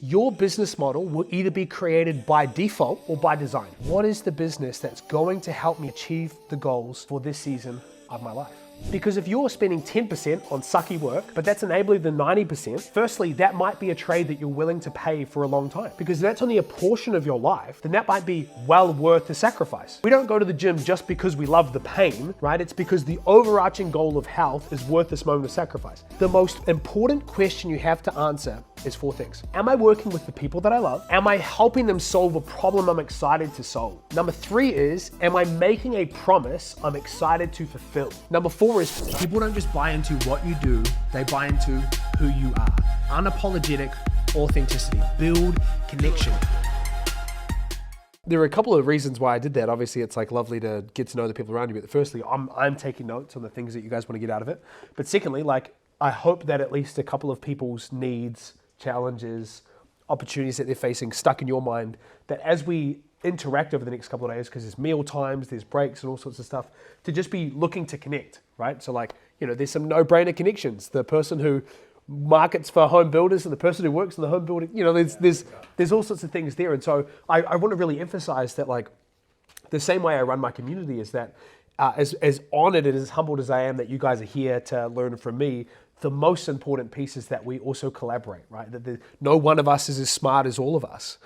Your business model will either be created by default or by design. What is the business that's going to help me achieve the goals for this season of my life? Because if you're spending 10% on sucky work, but that's enabling the 90%, firstly, that might be a trade that you're willing to pay for a long time. Because if that's only a portion of your life, then that might be well worth the sacrifice. We don't go to the gym just because we love the pain, right? It's because the overarching goal of health is worth this moment of sacrifice. The most important question you have to answer is 4 things. Am I working with the people that I love? Am I helping them solve a problem I'm excited to solve? Number 3 is, am I making a promise I'm excited to fulfill? Number 4 is, people don't just buy into what you do, they buy into who you are. Unapologetic authenticity. Build connection. There are a couple of reasons why I did that. Obviously, it's like lovely to get to know the people around you. But firstly, I'm taking notes on the things that you guys want to get out of it. But secondly, I hope that at least a couple of people's needs, challenges, opportunities that they're facing stuck in your mind, that as we interact over the next couple of days, because there's meal times, there's breaks and all sorts of stuff, to just be looking to connect, right? So there's some no-brainer connections. The person who markets for home builders and the person who works in the home building, there's all sorts of things there. And so I want to really emphasize that the same way I run my community is that as honored and as humbled as I am that you guys are here to learn from me, the most important piece is that we also collaborate, right? That no one of us is as smart as all of us.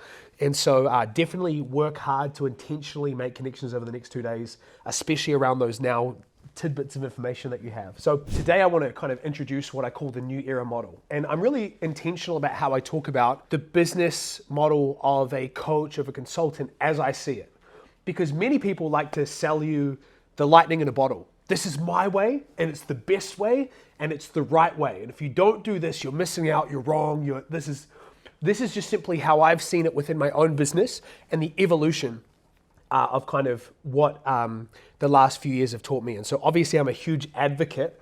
And so definitely work hard to intentionally make connections over the next 2 days, especially around those now tidbits of information that you have. So today I want to kind of introduce what I call the new era model. And I'm really intentional about how I talk about the business model of a coach, of a consultant as I see it. Because many people like to sell you the lightning in a bottle. This is my way, and it's the best way, and it's the right way. And if you don't do this, you're missing out, you're wrong. This is just simply how I've seen it within my own business and the evolution of kind of what the last few years have taught me. And so obviously I'm a huge advocate,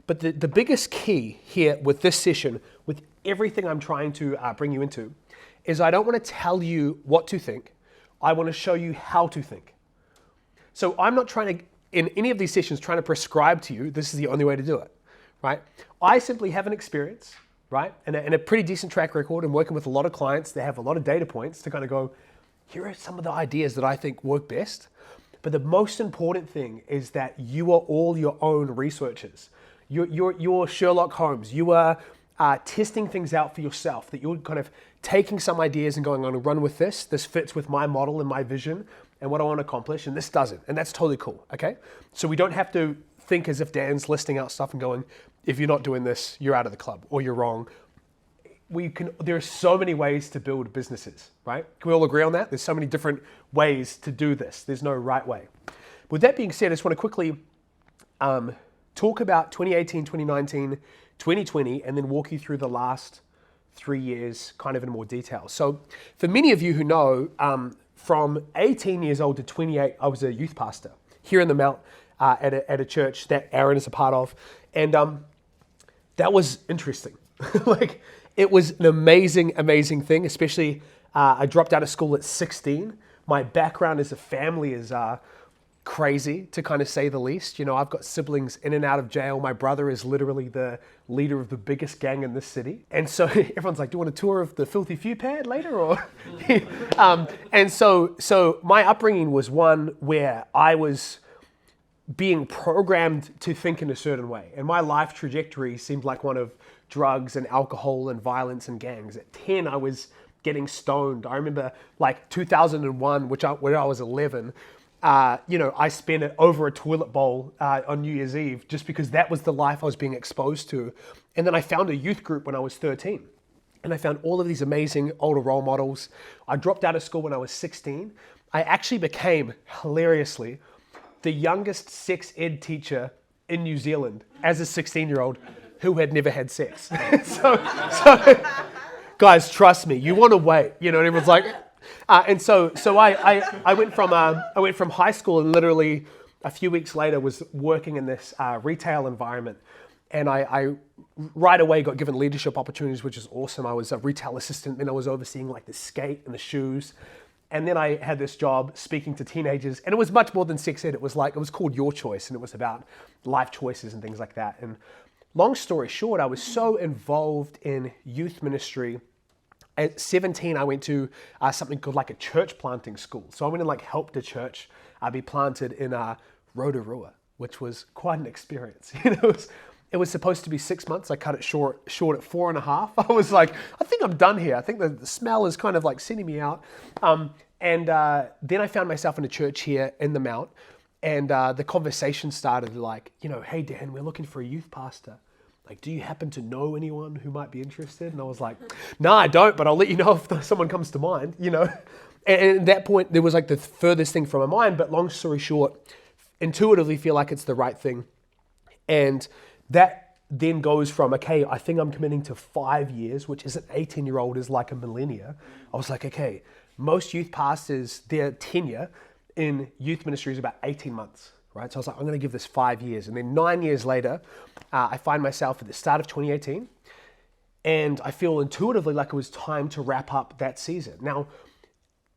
but the biggest key here with this session, with everything I'm trying to bring you into, is I don't want to tell you what to think. I want to show you how to think. So I'm not trying to, in any of these sessions, trying to prescribe to you, this is the only way to do it, right? I simply have an experience, right? And a pretty decent track record and working with a lot of clients that have a lot of data points to kind of go, here are some of the ideas that I think work best. But the most important thing is that you are all your own researchers. You're Sherlock Holmes. You are testing things out for yourself, that you're kind of taking some ideas and going, I'm going to run with this. This fits with my model and my vision and what I want to accomplish, and this doesn't. And that's totally cool, okay? So we don't have to think as if Dan's listing out stuff and going, if you're not doing this, you're out of the club or you're wrong. There are so many ways to build businesses, right? Can we all agree on that? There's so many different ways to do this. There's no right way. With that being said, I just want to quickly talk about 2018, 2019, 2020, and then walk you through the last 3 years kind of in more detail. So for many of you who know, from 18 years old to 28, I was a youth pastor here in the Mount at a church that Aaron is a part of. And that was interesting. It was an amazing, amazing thing, especially I dropped out of school at 16. My background as a family is crazy, to kind of say the least. I've got siblings in and out of jail. My brother is literally the leader of the biggest gang in this city. And so everyone's like, do you want a tour of the Filthy Few pad later? Or and so my upbringing was one where I was being programmed to think in a certain way. And my life trajectory seemed like one of drugs and alcohol and violence and gangs. At 10, I was getting stoned. I remember 2001, when I was 11, I spent it over a toilet bowl on New Year's Eve just because that was the life I was being exposed to. And then I found a youth group when I was 13. And I found all of these amazing older role models. I dropped out of school when I was 16. I actually became, hilariously, the youngest sex ed teacher in New Zealand as a 16-year-old who had never had sex. so guys, trust me, you want to wait. And everyone's like, and so I went from high school and literally a few weeks later was working in this retail environment, and I right away got given leadership opportunities, which is awesome. I was a retail assistant, then I was overseeing the skate and the shoes. And then I had this job speaking to teenagers, and it was much more than sex ed. It was called Your Choice, and it was about life choices and things like that. And long story short, I was so involved in youth ministry At 17, I went to something called like a church planting school. So I went and like helped a church be planted in Rotorua, which was quite an experience. It was supposed to be 6 months. I cut it short at 4.5. I was like, I think I'm done here. I think the smell is kind of like sending me out. And then I found myself in a church here in the Mount, and the conversation started like, hey Dan, we're looking for a youth pastor. Like, do you happen to know anyone who might be interested? And I was like, no, I don't, but I'll let you know if someone comes to mind, And at that point, there was like the furthest thing from my mind, but long story short, intuitively feel like it's the right thing. And that then goes from, okay, I think I'm committing to 5 years, which as an 18-year-old is like a millennia. I was like, okay, most youth pastors, their tenure in youth ministry is about 18 months. Right? So I was like, I'm going to give this 5 years. And then 9 years later, I find myself at the start of 2018, and I feel intuitively like it was time to wrap up that season. Now,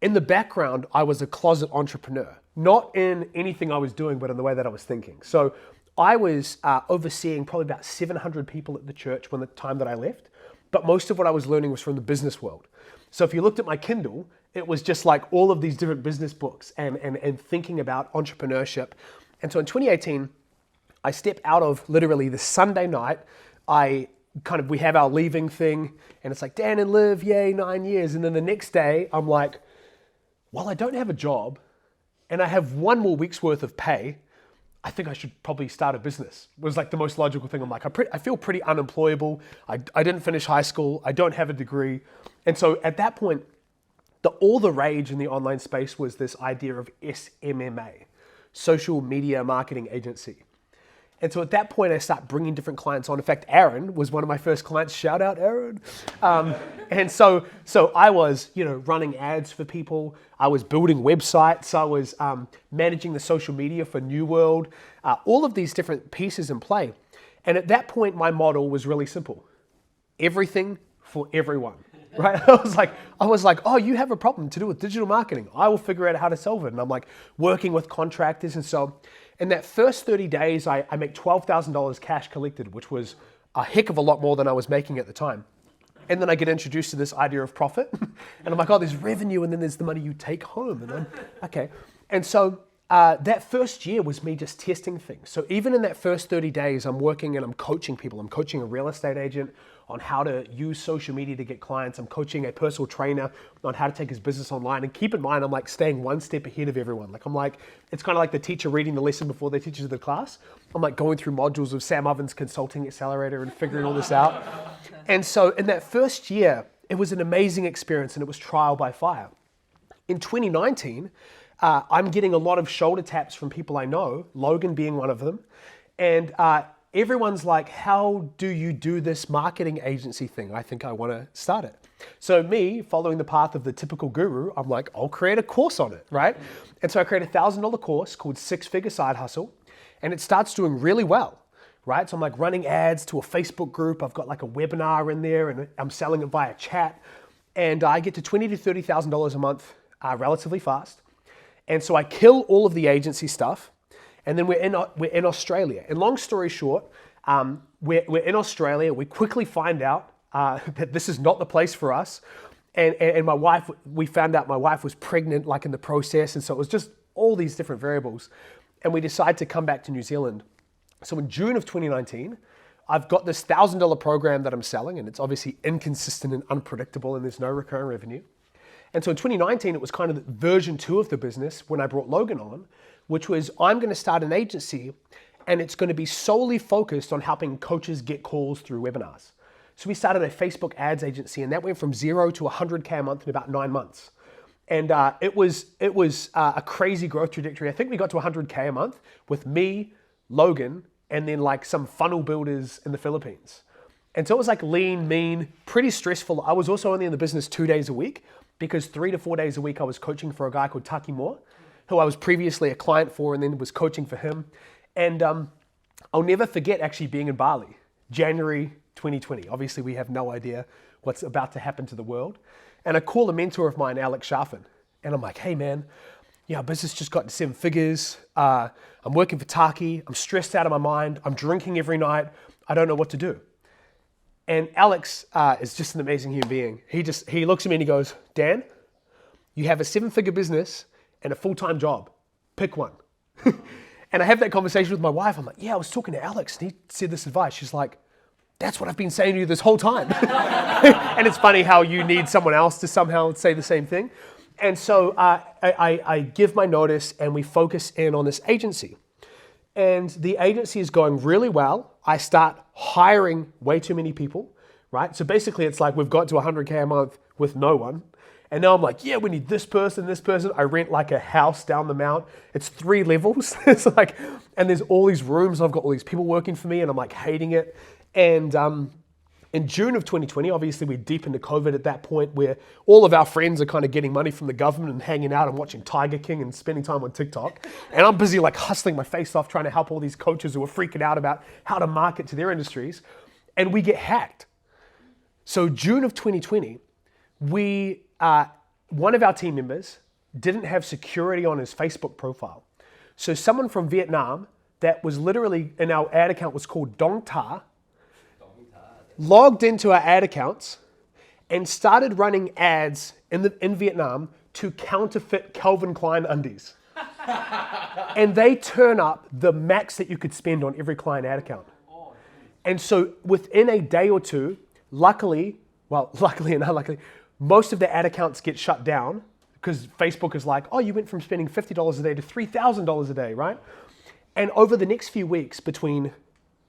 in the background, I was a closet entrepreneur, not in anything I was doing, but in the way that I was thinking. So I was overseeing probably about 700 people at the church when the time that I left, but most of what I was learning was from the business world. So if you looked at my Kindle, it was just like all of these different business books and thinking about entrepreneurship. And so in 2018, I step out of literally the Sunday night. We have our leaving thing, and it's like, Dan and Liv, yay, 9 years. And then the next day, I'm like, well, I don't have a job, and I have 1 more week's worth of pay. I think I should probably start a business. It was like the most logical thing. I'm like, I feel pretty unemployable. I didn't finish high school. I don't have a degree. And so at that point, all the rage in the online space was this idea of SMMA. Social media marketing agency. And so at that point, I start bringing different clients on. In fact, Aaron was one of my first clients. Shout out, Aaron. And so I was, running ads for people. I was building websites. I was managing the social media for New World. All of these different pieces in play. And at that point, my model was really simple. Everything for everyone. Right? I was like, oh, you have a problem to do with digital marketing. I will figure out how to solve it. And I'm like working with contractors. And so in that first 30 days, I make $12,000 cash collected, which was a heck of a lot more than I was making at the time. And then I get introduced to this idea of profit. And I'm like, oh, there's revenue, and then there's the money you take home. And then, okay. And so that first year was me just testing things. So even in that first 30 days, I'm working and I'm coaching people. I'm coaching a real estate agent on how to use social media to get clients. I'm coaching a personal trainer on how to take his business online. And keep in mind, I'm like staying one step ahead of everyone. It's kind of like the teacher reading the lesson before they teach you the class. I'm like going through modules of Sam Ovens Consulting Accelerator and figuring all this out. And so in that first year, it was an amazing experience, and it was trial by fire. In 2019, I'm getting a lot of shoulder taps from people I know, Logan being one of them. And everyone's like, how do you do this marketing agency thing? I think I want to start it. So me, following the path of the typical guru, I'm like, I'll create a course on it, right? And so I create a $1,000 course called 6-Figure Side Hustle, and it starts doing really well, right? So I'm like running ads to a Facebook group. I've got like a webinar in there, and I'm selling it via chat. And I get to $20,000 to $30,000 a month relatively fast. And so I kill all of the agency stuff. And then we're in Australia. And long story short, we're in Australia. We quickly find out that this is not the place for us. And my wife, we found out my wife was pregnant like in the process. And so it was just all these different variables. And we decided to come back to New Zealand. So in June of 2019, I've got this $1,000 program that I'm selling, and it's obviously inconsistent and unpredictable, and there's no recurring revenue. And so in 2019, it was kind of version 2 of the business when I brought Logan on, which was I'm going to start an agency, and it's going to be solely focused on helping coaches get calls through webinars. So we started a Facebook ads agency, and that went from 0 to 100K a month in about 9 months. And it was a crazy growth trajectory. I think we got to 100K a month with me, Logan, and then like some funnel builders in the Philippines. And so it was like lean, mean, pretty stressful. I was also only in the business 2 days a week, because 3 to 4 days a week I was coaching for a guy called Taki Moore, who I was previously a client for, and then was coaching for him. And I'll never forget actually being in Bali, January 2020. Obviously we have no idea what's about to happen to the world. And I call a mentor of mine, Alex Sharfin, and I'm like, hey man, our business just got to 7 figures. I'm working for Taki. I'm stressed out of my mind. I'm drinking every night. I don't know what to do. And Alex is just an amazing human being. He looks at me and he goes, Dan, you have a 7-figure business and a full-time job. Pick one. And I have that conversation with my wife. I'm like, yeah, I was talking to Alex and he said this advice. She's like, that's what I've been saying to you this whole time. And it's funny how you need someone else to somehow say the same thing. And so I give my notice and we focus in on this agency. And the agency is going really well. I start hiring way too many people, right? So basically it's like we've got to 100K a month with no one. And now I'm like, yeah, we need this person, this person. I rent like a house down the mount. It's 3 levels. It's like, and there's all these rooms. I've got all these people working for me and I'm like hating it. And in June of 2020, obviously we're deep into COVID at that point where all of our friends are kind of getting money from the government and hanging out and watching Tiger King and spending time on TikTok. And I'm busy like hustling my face off trying to help all these coaches who are freaking out about how to market to their industries. And we get hacked. So June of 2020, one of our team members didn't have security on his Facebook profile. So someone from Vietnam that was literally in our ad account was called Dong Ta, logged into our ad accounts and started running ads in Vietnam to counterfeit Calvin Klein undies. And they turn up the max that you could spend on every client ad account. And so within a day or two, luckily and unluckily, most of the ad accounts get shut down because Facebook is like, oh, you went from spending $50 a day to $3,000 a day, right? And over the next few weeks, between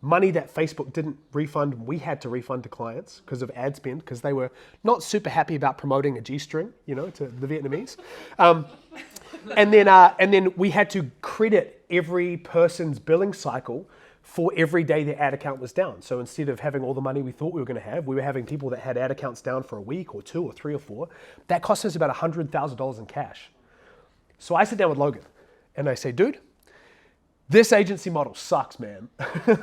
money that Facebook didn't refund, we had to refund to clients because of ad spend, because they were not super happy about promoting a G-string, to the Vietnamese. And then we had to credit every person's billing cycle for every day their ad account was down. So instead of having all the money we thought we were going to have, we were having people that had ad accounts down for a week or 2 or 3 or 4. That cost us about $100,000 in cash. So I sit down with Logan and I say, dude, this agency model sucks, man.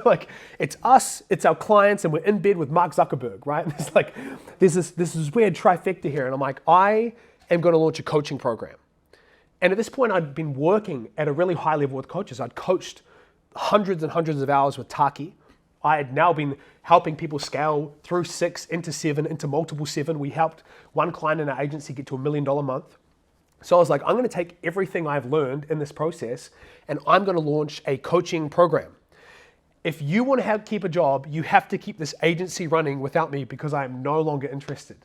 Like, it's us, it's our clients, and we're in bed with Mark Zuckerberg, right? And it's like, there's this weird trifecta here. And I'm like, I am going to launch a coaching program. And at this point, I'd been working at a really high level with coaches. I'd coached hundreds and hundreds of hours with Taki. I had now been helping people scale through 6 into 7, into multiple 7. We helped one client in our agency get to $1 million a month. So I was like, I'm going to take everything I've learned in this process and I'm going to launch a coaching program. If you want to keep a job, you have to keep this agency running without me because I am no longer interested.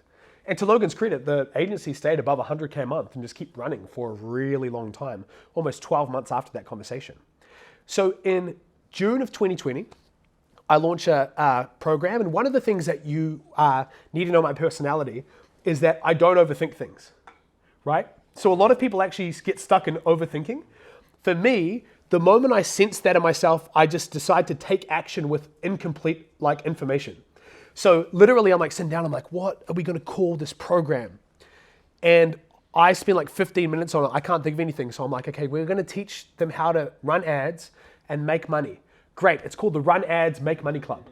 And to Logan's credit, the agency stayed above 100K a month and just keep running for a really long time, almost 12 months after that conversation. So in June of 2020, I launched a program. And one of the things that you need to know my personality is that I don't overthink things, right? So a lot of people actually get stuck in overthinking. For me, the moment I sense that in myself, I just decide to take action with incomplete information. So literally I'm sitting down, I'm like, what are we going to call this program? And I spend 15 minutes on it. I can't think of anything. So I'm like, okay, we're going to teach them how to run ads and make money. Great. It's called the Run Ads Make Money Club.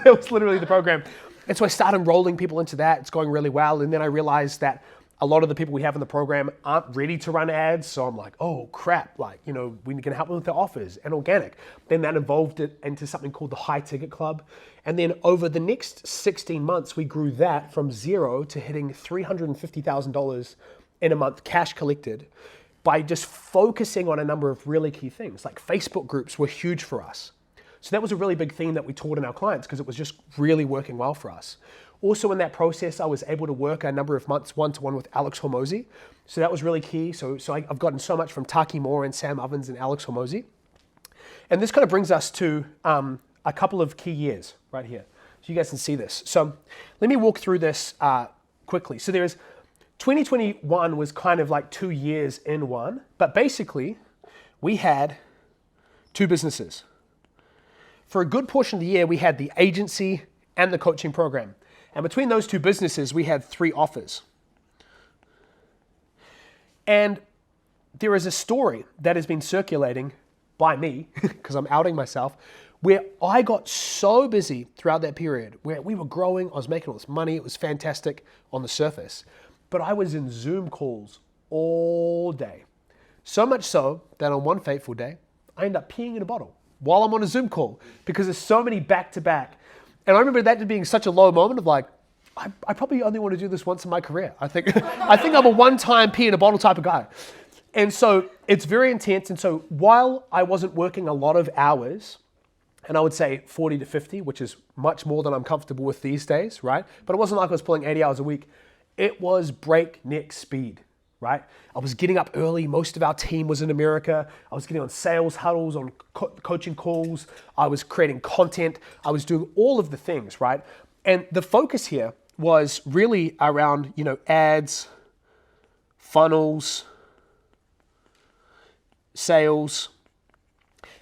That was literally the program. And so I started enrolling people into that. It's going really well. And then I realized that a lot of the people we have in the program aren't ready to run ads. So I'm like, oh crap, we can help them with their offers and organic. Then that evolved it into something called the High Ticket Club. And then over the next 16 months, we grew that from 0 to hitting $350,000 in a month cash collected by just focusing on a number of really key things. Like Facebook groups were huge for us. So that was a really big theme that we taught in our clients because it was just really working well for us. Also in that process, I was able to work a number of months one-to-one with Alex Hormozi. So that was really key. So I've gotten so much from Taki Moore and Sam Ovens and Alex Hormozi. And this kind of brings us to a couple of key years right here. So you guys can see this. So let me walk through this quickly. So 2021 was kind of 2 years in one, but basically we had 2 businesses. For a good portion of the year, we had the agency and the coaching program. And between those 2 businesses, we had 3 offers. And there is a story that has been circulating by me, because I'm outing myself, where I got so busy throughout that period, where we were growing, I was making all this money, it was fantastic on the surface, but I was in Zoom calls all day. So much so that on one fateful day, I ended up peeing in a bottle while I'm on a Zoom call because there's so many back-to-back. And I remember that being such a low moment of like, I probably only want to do this once in my career. I think I'm a one-time pea in a bottle type of guy. And so it's very intense. And so while I wasn't working a lot of hours, and I would say 40 to 50, which is much more than I'm comfortable with these days, right? But it wasn't like I was pulling 80 hours a week. It was breakneck speed, right? I was getting up early. Most of our team was in America. I was getting on sales huddles, on coaching calls. I was creating content. I was doing all of the things, right? And the focus here was really around, ads, funnels, sales.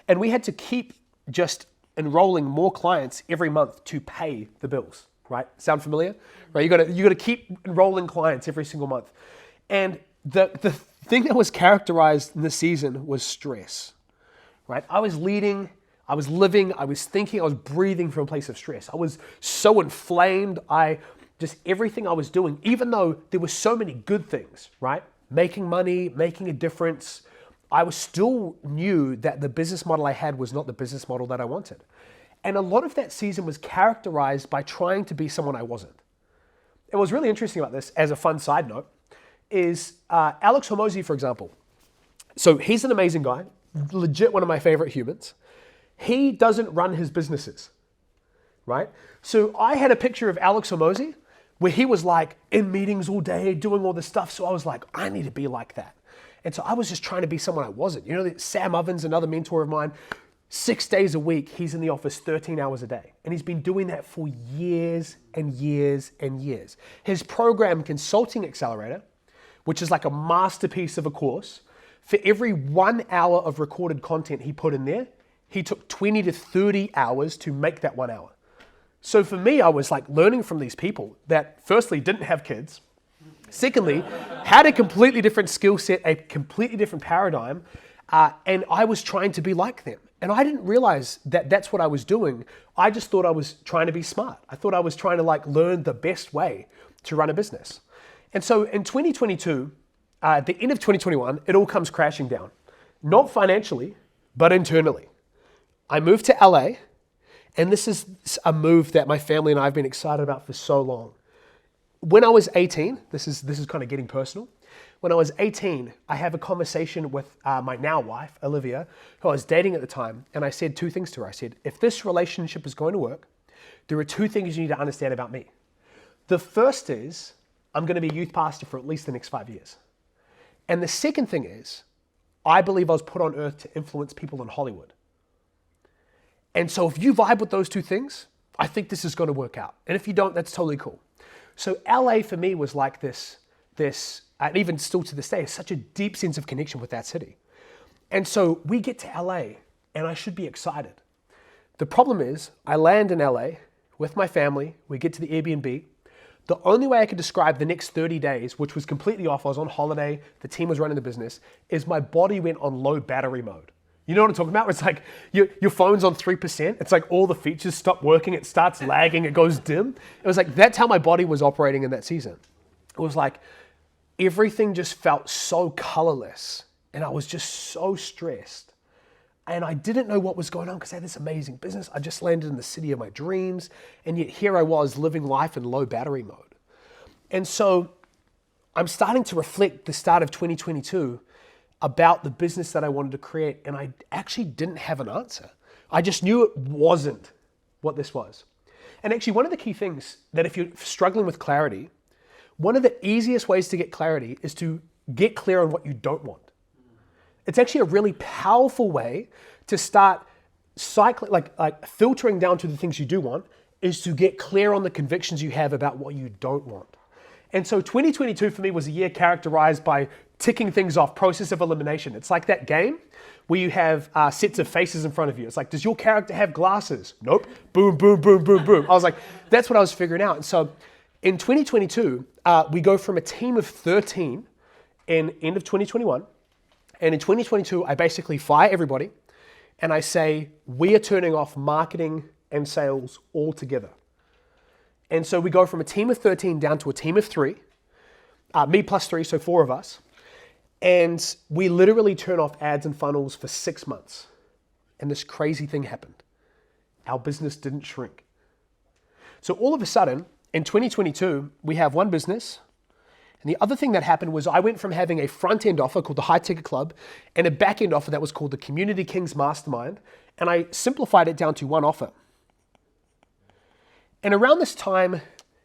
And we had to keep just enrolling more clients every month to pay the bills, right? Sound familiar? Right? You gotta keep enrolling clients every single month. And the thing that was characterized in this season was stress, right? I was leading, I was living, I was thinking, I was breathing from a place of stress. I was so inflamed. Just everything I was doing, even though there were so many good things, right? Making money, making a difference, I was still knew that the business model I had was not the business model that I wanted. And a lot of that season was characterized by trying to be someone I wasn't. And what's really interesting about this, as a fun side note, is Alex Hormozi, for example. So he's an amazing guy, legit one of my favorite humans. He doesn't run his businesses, right? So I had a picture of Alex Hormozi where he was like in meetings all day, doing all this stuff. So I was like, I need to be like that. And so I was just trying to be someone I wasn't. Sam Ovens, another mentor of mine, 6 days a week, he's in the office 13 hours a day. And he's been doing that for years and years and years. His program, Consulting Accelerator, which is like a masterpiece of a course, for every 1 hour of recorded content he put in there, he took 20 to 30 hours to make that 1 hour. So for me, I was like learning from these people that firstly didn't have kids, secondly, had a completely different skill set, a completely different paradigm, and I was trying to be like them. And I didn't realize that that's what I was doing. I just thought I was trying to be smart. I thought I was trying to learn the best way to run a business. And so in 2022, at the end of 2021, it all comes crashing down. Not financially, but internally. I moved to LA, and this is a move that my family and I have been excited about for so long. When I was 18, this is kind of getting personal. When I was 18, I have a conversation with my now wife, Olivia, who I was dating at the time, and I said two things to her. I said, if this relationship is going to work, there are two things you need to understand about me. The first is, I'm going to be a youth pastor for at least the next 5 years. And the second thing is, I believe I was put on earth to influence people in Hollywood. And so if you vibe with those two things, I think this is going to work out. And if you don't, that's totally cool. So LA for me was like this, and even still to this day, such a deep sense of connection with that city. And so we get to LA, and I should be excited. The problem is, I land in LA with my family, we get to the Airbnb. The only way I could describe the next 30 days, which was completely off, I was on holiday, the team was running the business, is my body went on low battery mode. You know what I'm talking about? It's like your phone's on 3%. It's like all the features stop working. It starts lagging. It goes dim. It was like, that's how my body was operating in that season. It was like everything just felt so colorless, and I was just so stressed. And I didn't know what was going on because I had this amazing business. I just landed in the city of my dreams, and yet here I was living life in low battery mode. And so I'm starting to reflect the start of 2022 about the business that I wanted to create, and I actually didn't have an answer. I just knew it wasn't what this was. And actually, one of the key things that if you're struggling with clarity, one of the easiest ways to get clarity is to get clear on what you don't want. It's actually a really powerful way to start cycling, like filtering down to the things you do want, is to get clear on the convictions you have about what you don't want. And so 2022 for me was a year characterized by ticking things off, process of elimination. It's like that game where you have sets of faces in front of you. It's like, does your character have glasses? Nope. Boom, boom, boom, boom, boom. I was like, that's what I was figuring out. And so in 2022, we go from a team of 13 in end of 2021. And in 2022, I basically fire everybody and I say, we are turning off marketing and sales altogether. And so we go from a team of 13 down to a team of 3, me plus 3, so 4 of us. And we literally turn off ads and funnels for 6 months. And this crazy thing happened. Our business didn't shrink. So all of a sudden, in 2022, we have one business. And the other thing that happened was I went from having a front-end offer called the High Ticket Club and a back-end offer that was called the Community Kings Mastermind. And I simplified it down to one offer. And around this time,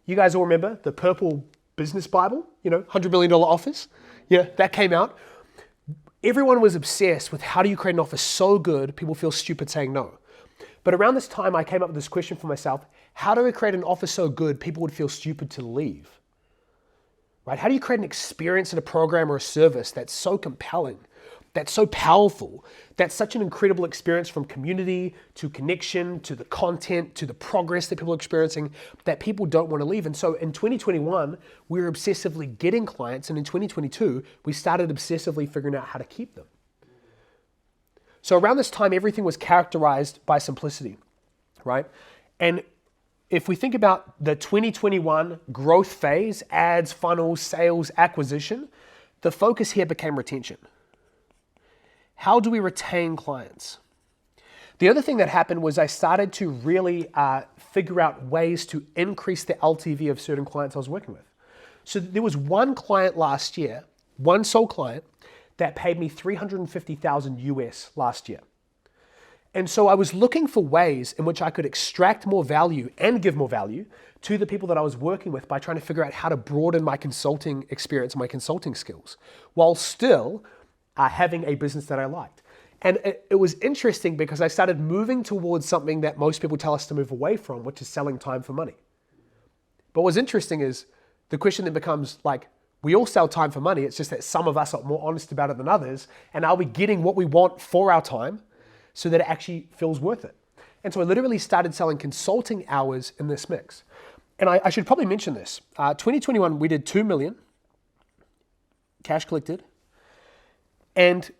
you guys all remember the purple business Bible, $100 million offers? Yeah, that came out. Everyone was obsessed with how do you create an offer so good, people feel stupid saying no. But around this time, I came up with this question for myself, how do I create an offer so good, people would feel stupid to leave? Right? How do you create an experience in a program or a service that's so compelling, that's so powerful, that's such an incredible experience from community to connection to the content to the progress that people are experiencing that people don't want to leave? And so in 2021, we were obsessively getting clients, and in 2022, we started obsessively figuring out how to keep them. So around this time, everything was characterized by simplicity, right? And if we think about the 2021 growth phase, ads, funnels, sales, acquisition, the focus here became retention. How do we retain clients? The other thing that happened was I started to really figure out ways to increase the LTV of certain clients I was working with. So there was one client last year, one sole client, that paid me $350,000 US last year. And so I was looking for ways in which I could extract more value and give more value to the people that I was working with by trying to figure out how to broaden my consulting experience and my consulting skills while still having a business that I liked. And it was interesting because I started moving towards something that most people tell us to move away from, which is selling time for money. But what's interesting is the question then becomes like, we all sell time for money. It's just that some of us are more honest about it than others. And are we getting what we want for our time so that it actually feels worth it? And so I literally started selling consulting hours in this mix. And I should probably mention this. 2021, we did 2 million cash collected. And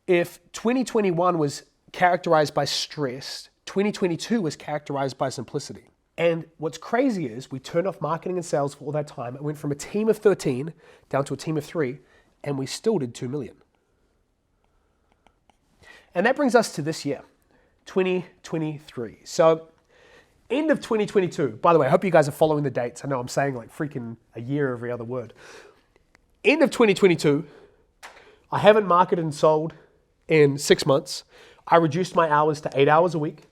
if 2021 was characterized by stress, 2022 was characterized by simplicity. And what's crazy is we turned off marketing and sales for all that time. It went from a team of 13 down to a team of 3, and we still did 2 million. And that brings us to this year, 2023. So end of 2022, by the way, I hope you guys are following the dates. I know I'm saying like freaking a year every other word. End of 2022, I haven't marketed and sold in 6 months. I reduced my hours to 8 hours a week,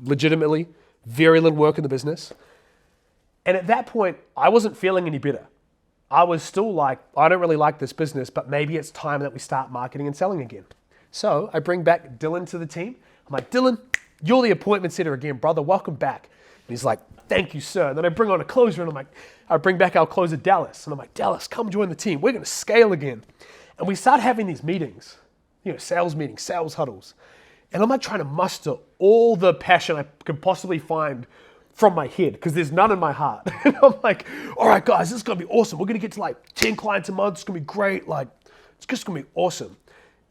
legitimately, very little work in the business. And at that point, I wasn't feeling any better. I was still like, I don't really like this business, but maybe it's time that we start marketing and selling again. So I bring back Dylan to the team. I'm like, Dylan, you're the appointment setter again, brother. Welcome back. And he's like, thank you, sir. And then I bring on a closer, and I bring back our closer, Dallas. And I'm like, Dallas, come join the team. We're going to scale again. And we start having these meetings, sales meetings, sales huddles. And I'm like trying to muster all the passion I could possibly find from my head because there's none in my heart. And I'm like, all right, guys, this is going to be awesome. We're going to get to like 10 clients a month. It's going to be great. Like, it's just going to be awesome.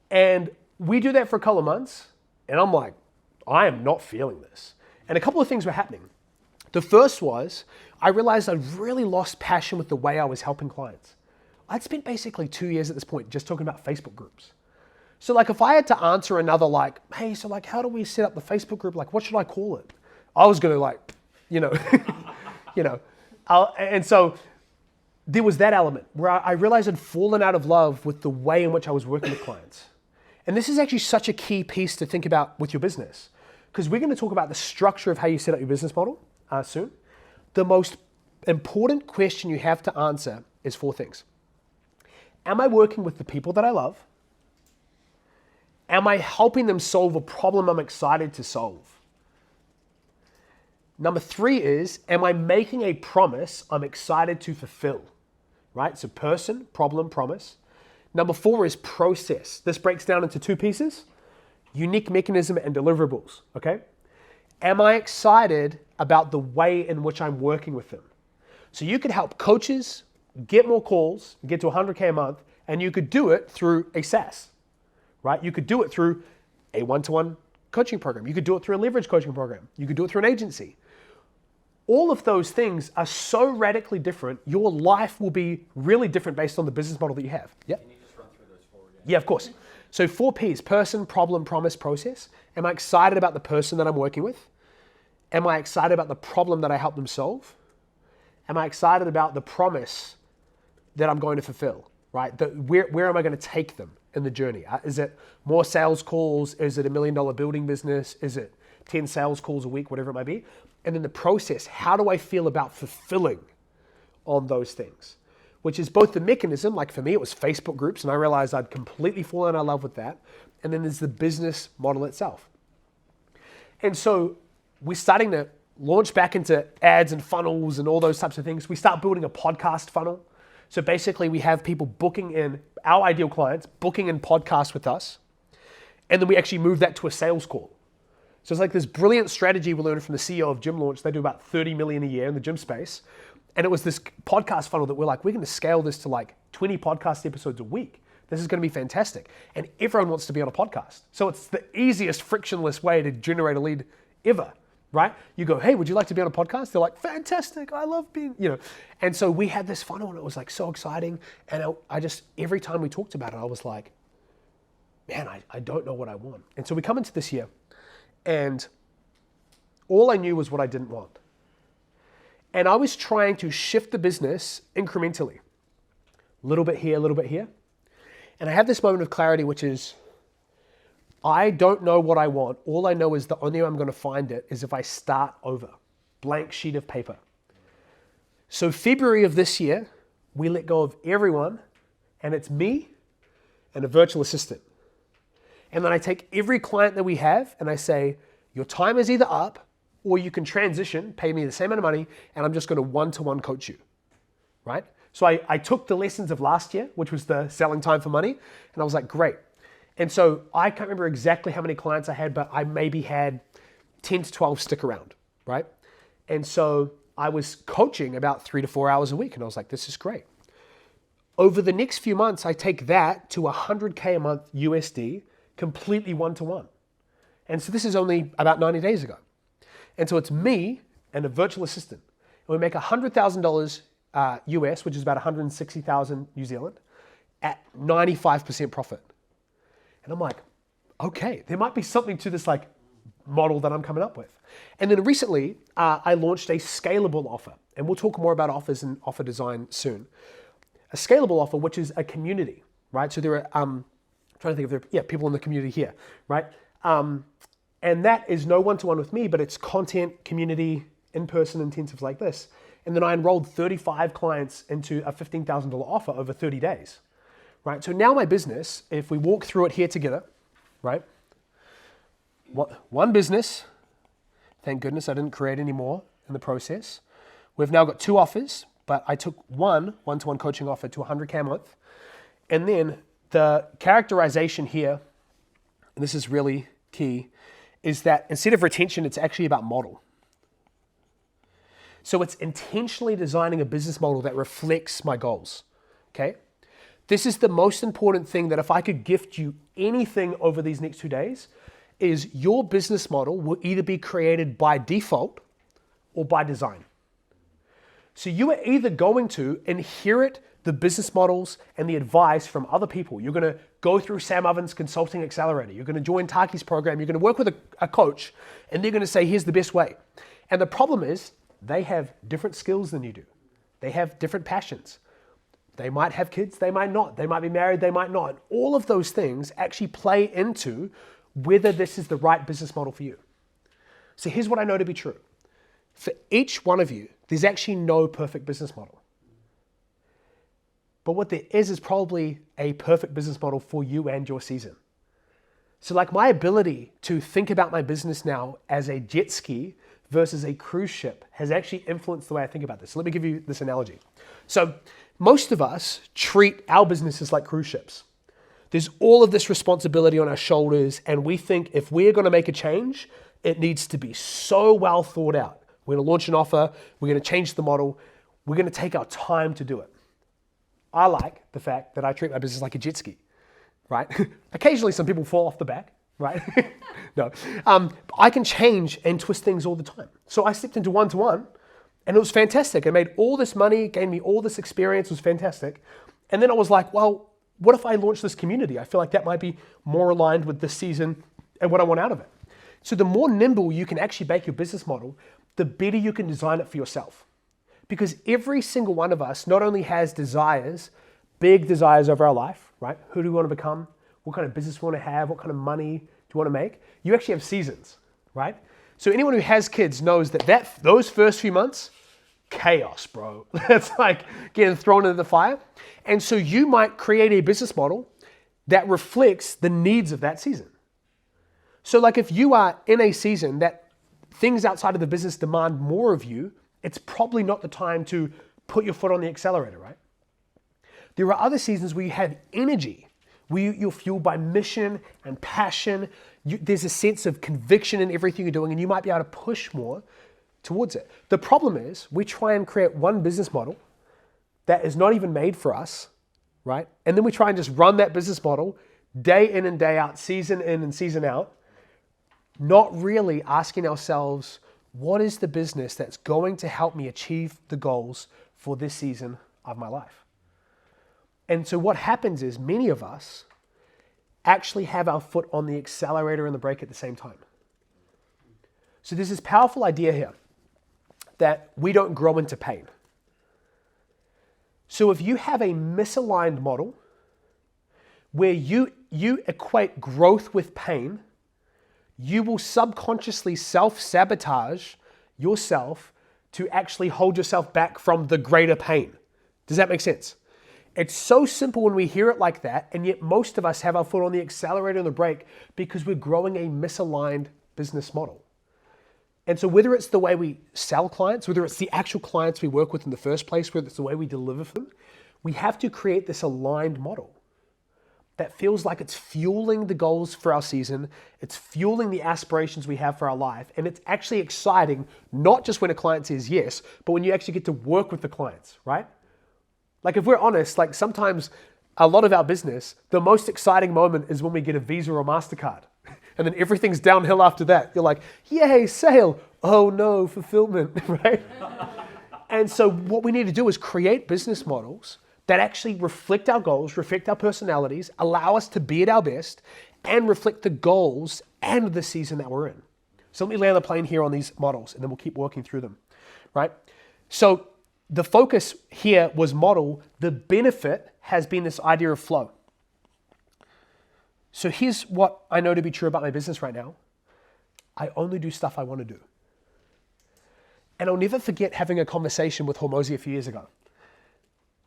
And we do that for a couple of months. And I'm like, I am not feeling this. And a couple of things were happening. The first was I realized I'd really lost passion with the way I was helping clients. I'd spent basically 2 years at this point just talking about Facebook groups. So like if I had to answer another like, hey, so like how do we set up the Facebook group? Like what should I call it? I was going to like, and so there was that element where I realized I'd fallen out of love with the way in which I was working with clients. And this is actually such a key piece to think about with your business because we're going to talk about the structure of how you set up your business model soon. The most important question you have to answer is 4 things. Am I working with the people that I love? Am I helping them solve a problem I'm excited to solve? Number 3 is, am I making a promise I'm excited to fulfill? Right? So person, problem, promise. Number 4 is process. This breaks down into 2 pieces, unique mechanism and deliverables, okay? Am I excited about the way in which I'm working with them? So you could help coaches get more calls, get to 100K a month, and you could do it through a SaaS. Right? You could do it through a one-to-one coaching program. You could do it through a leverage coaching program. You could do it through an agency. All of those things are so radically different. Your life will be really different based on the business model that you have. Yeah. Can you just run through those 4 again? Yeah, of course. So 4 Ps, person, problem, promise, process. Am I excited about the person that I'm working with? Am I excited about the problem that I help them solve? Am I excited about the promise that I'm going to fulfill, right? Where am I going to take them in the journey? Is it more sales calls? Is it $1 million building business? Is it 10 sales calls a week, whatever it might be? And then the process, how do I feel about fulfilling on those things? Which is both the mechanism, like for me, it was Facebook groups, and I realized I'd completely fallen in love with that. And then there's the business model itself. And so we're starting to launch back into ads and funnels and all those types of things. We start building a podcast funnel. So basically we have people booking in, our ideal clients, booking in podcasts with us. And then we actually move that to a sales call. So it's like this brilliant strategy we learned from the CEO of Gym Launch. They do about 30 million a year in the gym space. And it was this podcast funnel that we're like, we're going to scale this to like 20 podcast episodes a week. This is going to be fantastic. And everyone wants to be on a podcast. So it's the easiest frictionless way to generate a lead ever, right? You go, hey, would you like to be on a podcast? They're like, fantastic. I love being, And so we had this funnel and it was like so exciting. And I just, every time we talked about it, I was like, man, I don't know what I want. And so we come into this year and all I knew was what I didn't want. And I was trying to shift the business incrementally. A little bit here, a little bit here. And I had this moment of clarity, which is, I don't know what I want. All I know is the only way I'm going to find it is if I start over. Blank sheet of paper. So February of this year, we let go of everyone, and it's me and a virtual assistant. And then I take every client that we have and I say, your time is either up or you can transition, pay me the same amount of money, and I'm just going to one-to-one coach you, right? So I took the lessons of last year, which was the selling time for money, and I was like, great. And so I can't remember exactly how many clients I had, but I maybe had 10 to 12 stick around, right? And so I was coaching about 3 to 4 hours a week, and I was like, this is great. Over the next few months, I take that to $100K a month USD, completely one-to-one. And so this is only about 90 days ago. And so it's me and a virtual assistant. And we make $100,000 US, which is about 160,000 New Zealand, at 95% profit. And I'm like, okay, there might be something to this like model that I'm coming up with. And then recently, I launched a scalable offer. And we'll talk more about offers and offer design soon. A scalable offer, which is a community, right? So there are, I'm trying to think if there are people in the community here, right? And that is no one-to-one with me, but it's content, community, in-person intensives like this. And then I enrolled 35 clients into a $15,000 offer over 30 days, right? So now my business, if we walk through it here together, right? One business, thank goodness I didn't create any more in the process. We've now got 2 offers, but I took one-to-one coaching offer to 100K a month. And then the characterization here, and this is really key, is that instead of retention, it's actually about model. So it's intentionally designing a business model that reflects my goals, okay? This is the most important thing that if I could gift you anything over these next 2 days, is your business model will either be created by default or by design. So you are either going to inherit the business models and the advice from other people. You're going to go through Sam Ovens Consulting Accelerator. You're going to join Taki's program. You're going to work with a coach, and they're going to say, here's the best way. And the problem is they have different skills than you do. They have different passions. They might have kids, they might not. They might be married, they might not. All of those things actually play into whether this is the right business model for you. So here's what I know to be true. For each one of you, there's actually no perfect business model. But what there is probably a perfect business model for you and your season. So like my ability to think about my business now as a jet ski versus a cruise ship has actually influenced the way I think about this. So let me give you this analogy. So most of us treat our businesses like cruise ships. There's all of this responsibility on our shoulders, and we think if we're going to make a change, it needs to be so well thought out. We're going to launch an offer, we're going to change the model, we're going to take our time to do it. I like the fact that I treat my business like a jet ski, right? Occasionally some people fall off the back, right? No. I can change and twist things all the time. So I stepped into one-to-one, and it was fantastic. I made all this money, gave me all this experience, it was fantastic. And then I was like, well, what if I launch this community? I feel like that might be more aligned with this season and what I want out of it. So the more nimble you can actually make your business model, the better you can design it for yourself. Because every single one of us not only has desires, big desires over our life, right? Who do we want to become? What kind of business we want to have? What kind of money do you want to make? You actually have seasons, right? So anyone who has kids knows that those first few months, chaos, bro. It's like getting thrown into the fire. And so you might create a business model that reflects the needs of that season. So like if you are in a season that things outside of the business demand more of you, it's probably not the time to put your foot on the accelerator, right? There are other seasons where you have energy, where you're fueled by mission and passion. There's a sense of conviction in everything you're doing, and you might be able to push more towards it. The problem is we try and create one business model that is not even made for us, right? And then we try and just run that business model day in and day out, season in and season out, not really asking ourselves, what is the business that's going to help me achieve the goals for this season of my life? And so what happens is many of us actually have our foot on the accelerator and the brake at the same time. So there's this powerful idea here that we don't grow into pain. So if you have a misaligned model where you equate growth with pain, you will subconsciously self-sabotage yourself to actually hold yourself back from the greater pain. Does that make sense? It's so simple when we hear it like that, and yet most of us have our foot on the accelerator and the brake because we're growing a misaligned business model. And so whether it's the way we sell clients, whether it's the actual clients we work with in the first place, whether it's the way we deliver for them, we have to create this aligned model that feels like it's fueling the goals for our season, it's fueling the aspirations we have for our life, and it's actually exciting, not just when a client says yes, but when you actually get to work with the clients, right? Like if we're honest, like sometimes a lot of our business, the most exciting moment is when we get a Visa or MasterCard. And then everything's downhill after that. You're like, yay, sale. Oh no, fulfillment, right? And so what we need to do is create business models that actually reflect our goals, reflect our personalities, allow us to be at our best, and reflect the goals and the season that we're in. So let me land the plane here on these models, and then we'll keep working through them, right? So the focus here was model. The benefit has been this idea of flow. So here's what I know to be true about my business right now. I only do stuff I want to do. And I'll never forget having a conversation with Hormozy a few years ago.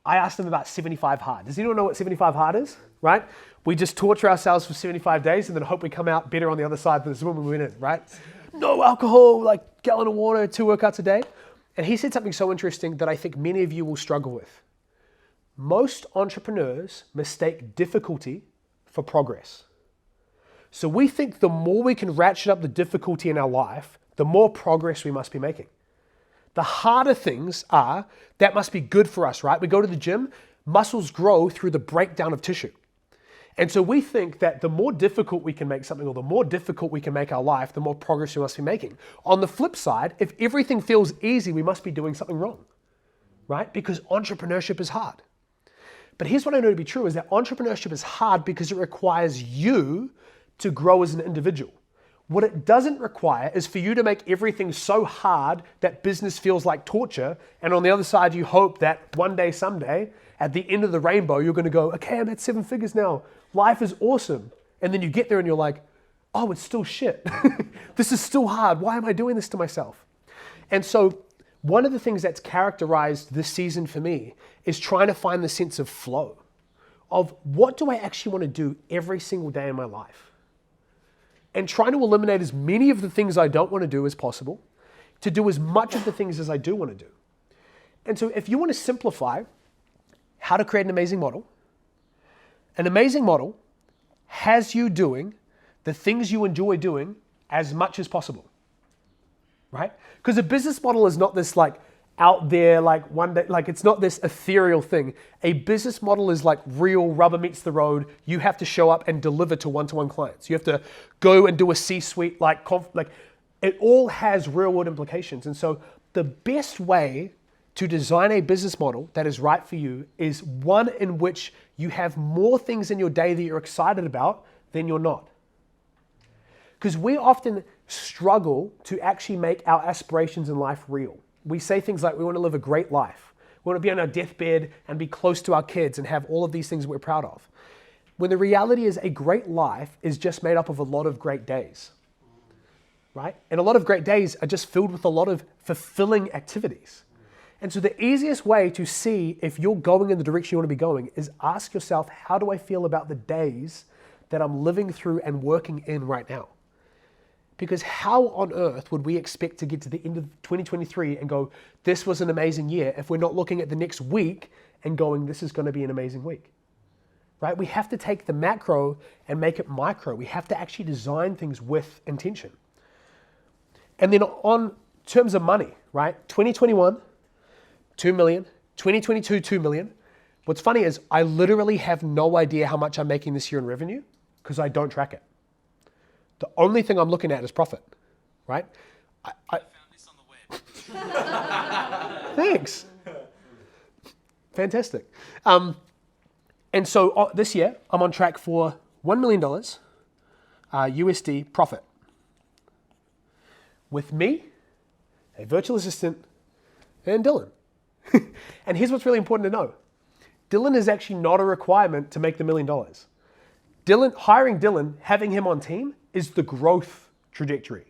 I asked him about 75 hard. Does anyone know what 75 hard is? Right? We just torture ourselves for 75 days and then hope we come out better on the other side than when we went in, right? No alcohol, like gallon of water, 2 workouts a day. And he said something so interesting that I think many of you will struggle with. Most entrepreneurs mistake difficulty for progress. So we think the more we can ratchet up the difficulty in our life, the more progress we must be making. The harder things are, that must be good for us, right? We go to the gym, muscles grow through the breakdown of tissue. And so we think that the more difficult we can make something or the more difficult we can make our life, the more progress we must be making. On the flip side, if everything feels easy, we must be doing something wrong, right? Because entrepreneurship is hard. But here's what I know to be true is that entrepreneurship is hard because it requires you to grow as an individual. What it doesn't require is for you to make everything so hard that business feels like torture. And on the other side, you hope that one day, someday, at the end of the rainbow, you're going to go, okay, I'm at 7 figures now. Life is awesome. And then you get there and you're like, oh, it's still shit. This is still hard. Why am I doing this to myself? And so one of the things that's characterized this season for me is trying to find the sense of flow, of what do I actually want to do every single day in my life? And trying to eliminate as many of the things I don't want to do as possible to do as much of the things as I do want to do. And so if you want to simplify how to create an amazing model has you doing the things you enjoy doing as much as possible, right? Because a business model is not this like out there, like one day, like it's not this ethereal thing. A business model is like real rubber meets the road. You have to show up and deliver to one-to-one clients. You have to go and do a C-suite, like it all has real world implications. And so the best way to design a business model that is right for you is one in which you have more things in your day that you're excited about than you're not. Because we often struggle to actually make our aspirations in life real. We say things like we want to live a great life. We want to be on our deathbed and be close to our kids and have all of these things we're proud of. When the reality is a great life is just made up of a lot of great days, right? And a lot of great days are just filled with a lot of fulfilling activities. And so the easiest way to see if you're going in the direction you want to be going is ask yourself, how do I feel about the days that I'm living through and working in right now? Because how on earth would we expect to get to the end of 2023 and go, this was an amazing year, if we're not looking at the next week and going, this is going to be an amazing week, right? We have to take the macro and make it micro. We have to actually design things with intention. And then on terms of money, right? 2021, 2 million, 2022, 2 million. What's funny is I literally have no idea how much I'm making this year in revenue because I don't track it. The only thing I'm looking at is profit, right? I found this on the web. Thanks. Fantastic. And so this year, I'm on track for $1 million USD profit. With me, a virtual assistant, and Dylan. And here's what's really important to know. Dylan is actually not a requirement to make the $1 million. Hiring Dylan, having him on team, is the growth trajectory.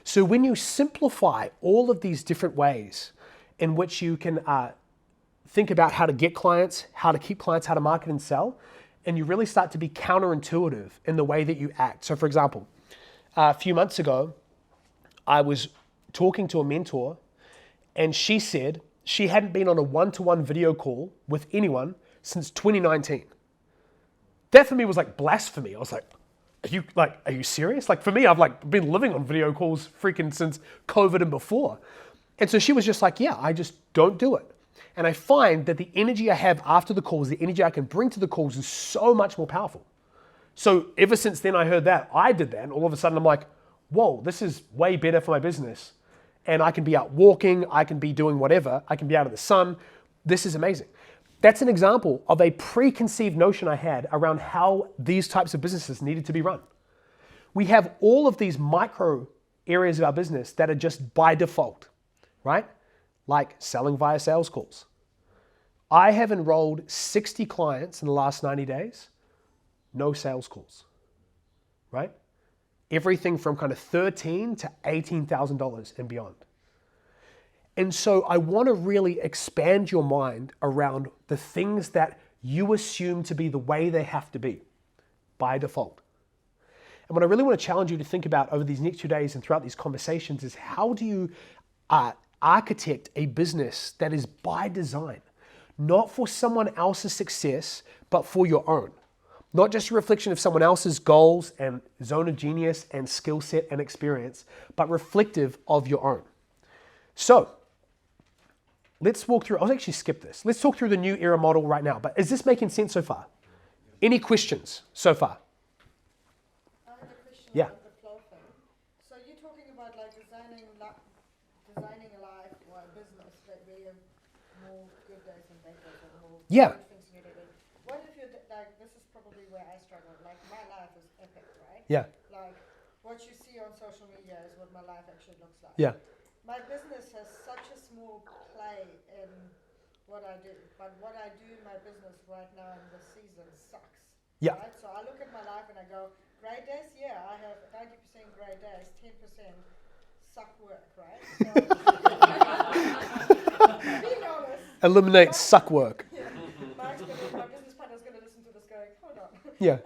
So when you simplify all of these different ways in which you can think about how to get clients, how to keep clients, how to market and sell, and you really start to be counterintuitive in the way that you act. So for example, a few months ago, I was talking to a mentor and she said she hadn't been on a one-to-one video call with anyone since 2019. That for me was like blasphemy. I was like, are you serious? Like for me, I've been living on video calls freaking since COVID and before. And so she was just like, yeah, I just don't do it. And I find that the energy I have after the calls, the energy I can bring to the calls is so much more powerful. So ever since then I heard that, I did that, and all of a sudden I'm like, whoa, this is way better for my business. And I can be out walking, I can be doing whatever, I can be out in the sun. This is amazing. That's an example of a preconceived notion I had around how these types of businesses needed to be run. We have all of these micro areas of our business that are just by default, right? Like selling via sales calls. I have enrolled 60 clients in the last 90 days, no sales calls, right? Everything from kind of $13,000 to $18,000 and beyond. And so I want to really expand your mind around the things that you assume to be the way they have to be by default. And what I really want to challenge you to think about over these next 2 days and throughout these conversations is how do you architect a business that is by design, not for someone else's success, but for your own. Not just a reflection of someone else's goals and zone of genius and skill set and experience, but reflective of your own. So, let's walk through, I'll actually skip this. Let's talk through the new era model right now. But is this making sense so far? Any questions so far? I have a question Yeah. about the flow thing. So you're talking about like designing a life or a business that we have more good days and bad days and more Yeah. good things you do. What if you're like, this is probably where I struggle. Like my life is epic, right? Yeah. Like what you see on social media is what my life actually looks like. Yeah. My business has such a small play in what I do, but what I do in my business right now in this season sucks. Yeah. Right? So I look at my life and I go, great days, yeah, I have 90% great days, 10% suck work, right? So, being honest. Eliminate suck work. Yeah, my business partner's going to listen to this going, hold on. Yeah.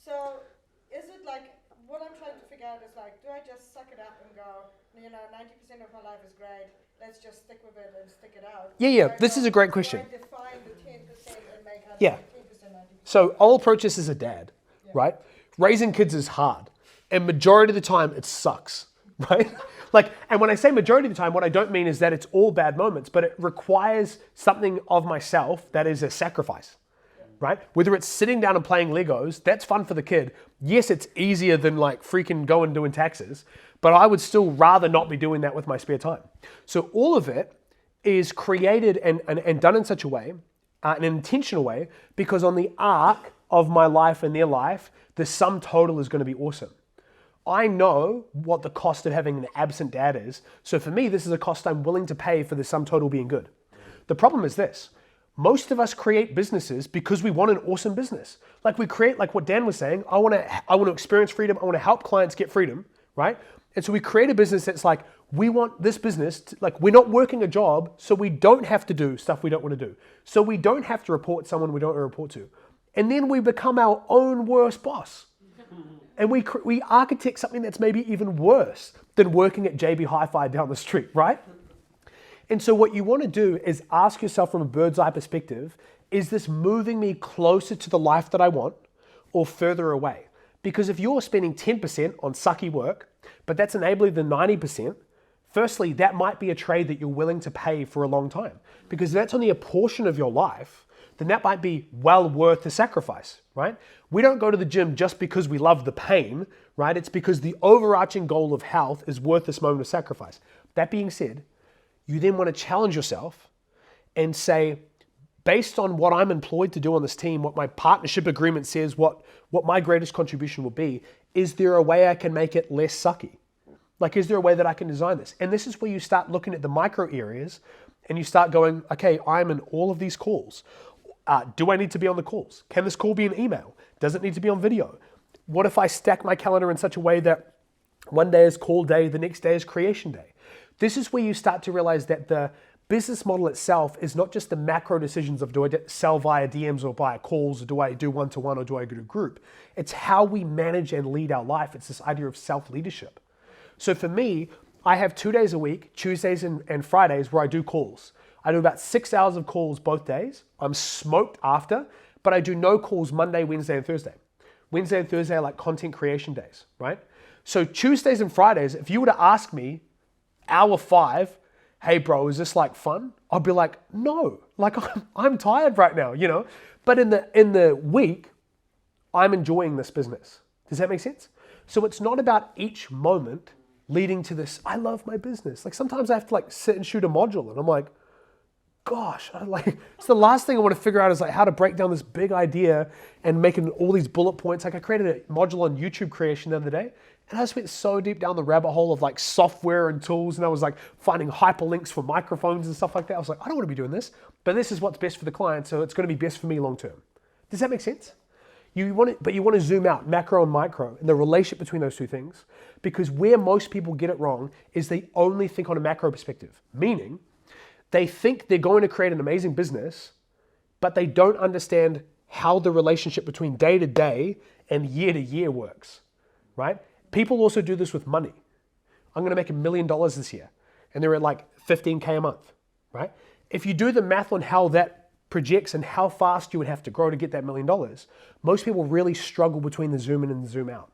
So is it like, what I'm trying to figure out is like, do I just suck it up and go, 90% of my life is great, let's just stick with it and stick it out? Yeah. This is a great question. Do I define the 10% and make 10% Yeah. 90%? So I'll approach this as a dad, right? Raising kids is hard. And majority of the time it sucks, right? And when I say majority of the time, what I don't mean is that it's all bad moments, but it requires something of myself that is a sacrifice, right? Whether it's sitting down and playing Legos, that's fun for the kid. Yes, it's easier than freaking going doing taxes, but I would still rather not be doing that with my spare time. So all of it is created and done in such a way, an intentional way, because on the arc of my life and their life, the sum total is going to be awesome. I know what the cost of having an absent dad is. So for me, this is a cost I'm willing to pay for the sum total being good. The problem is this. Most of us create businesses because we want an awesome business. Like we create, like what Dan was saying, I want to experience freedom. I want to help clients get freedom, right? And so we create a business that's like, we want this business, like we're not working a job, so we don't have to do stuff we don't want to do. So we don't have to report someone we don't want to report to. And then we become our own worst boss. And we architect something that's maybe even worse than working at JB Hi-Fi down the street, right? And so what you want to do is ask yourself from a bird's eye perspective, is this moving me closer to the life that I want or further away? Because if you're spending 10% on sucky work, but that's enabling the 90%, firstly, that might be a trade that you're willing to pay for a long time. Because if that's only a portion of your life, then that might be well worth the sacrifice, right? We don't go to the gym just because we love the pain, right? It's because the overarching goal of health is worth this moment of sacrifice. That being said, you then want to challenge yourself and say, based on what I'm employed to do on this team, what my partnership agreement says, what my greatest contribution will be, is there a way I can make it less sucky? Like, is there a way that I can design this? And this is where you start looking at the micro areas and you start going, okay, I'm in all of these calls. Do I need to be on the calls? Can this call be an email? Does it need to be on video? What if I stack my calendar in such a way that one day is call day, the next day is creation day? This is where you start to realize that the business model itself is not just the macro decisions of do I sell via DMs or via calls, or do I do one-to-one or do I do group? It's how we manage and lead our life. It's this idea of self-leadership. So for me, I have 2 days a week, Tuesdays and Fridays, where I do calls. I do about 6 hours of calls both days. I'm smoked after, but I do no calls Monday, Wednesday, and Thursday. Wednesday and Thursday are like content creation days, right? So Tuesdays and Fridays, if you were to ask me, hour 5, hey bro, is this like fun? I'd be like, no, like I'm tired right now, you know? But in the week, I'm enjoying this business. Does that make sense? So it's not about each moment leading to this, I love my business. Like sometimes I have to like sit and shoot a module and I'm like, gosh, it's the last thing I want to figure out is like how to break down this big idea and making all these bullet points. Like I created a module on YouTube creation the other day and I just went so deep down the rabbit hole of like software and tools and I was like finding hyperlinks for microphones and stuff like that. I was like, I don't want to be doing this, but this is what's best for the client, so it's going to be best for me long term. Does that make sense? But you want to zoom out, macro and micro, and the relationship between those two things, because where most people get it wrong is they only think on a macro perspective, meaning they think they're going to create an amazing business, but they don't understand how the relationship between day to day and year to year works, right? People also do this with money. I'm going to make $1 million this year, and they're at like 15K a month, right? If you do the math on how that projects and how fast you would have to grow to get that $1 million, most people really struggle between the zoom in and the zoom out.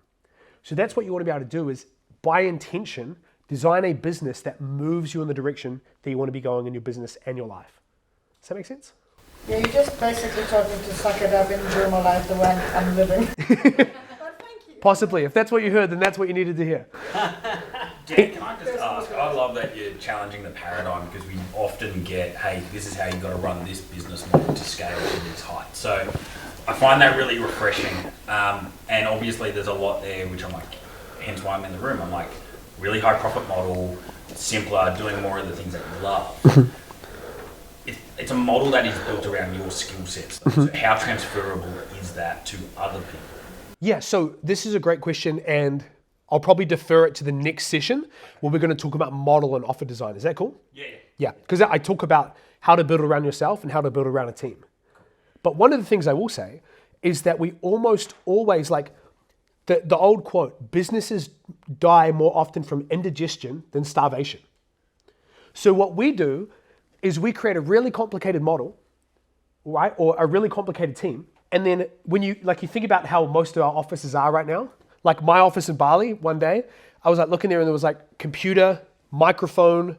So that's what you want to be able to do is, by intention, design a business that moves you in the direction that you want to be going in your business and your life. Does that make sense? Yeah, you just basically told me to suck it up and enjoy my life the way I'm living. But thank you. Possibly. If that's what you heard, then that's what you needed to hear. Dan, can I just ask, I love that you're challenging the paradigm because we often get, hey, this is how you've got to run this business model to scale to this height. So I find that really refreshing. And obviously there's a lot there, which I'm like, hence why I'm in the room. I'm like, really high profit model, simpler, doing more of the things that you love. It's a model that is built around your skill sets. So how transferable is that to other people? Yeah, so this is a great question, and I'll probably defer it to the next session where we're going to talk about model and offer design. Is that cool? Yeah. Yeah, because I talk about how to build around yourself and how to build around a team. But one of the things I will say is that we almost always, like the old quote, businesses die more often from indigestion than starvation. So what we do is we create a really complicated model, right? Or a really complicated team. And then when you think about how most of our offices are right now, like my office in Bali, one day, I was like looking there and there was like computer, microphone,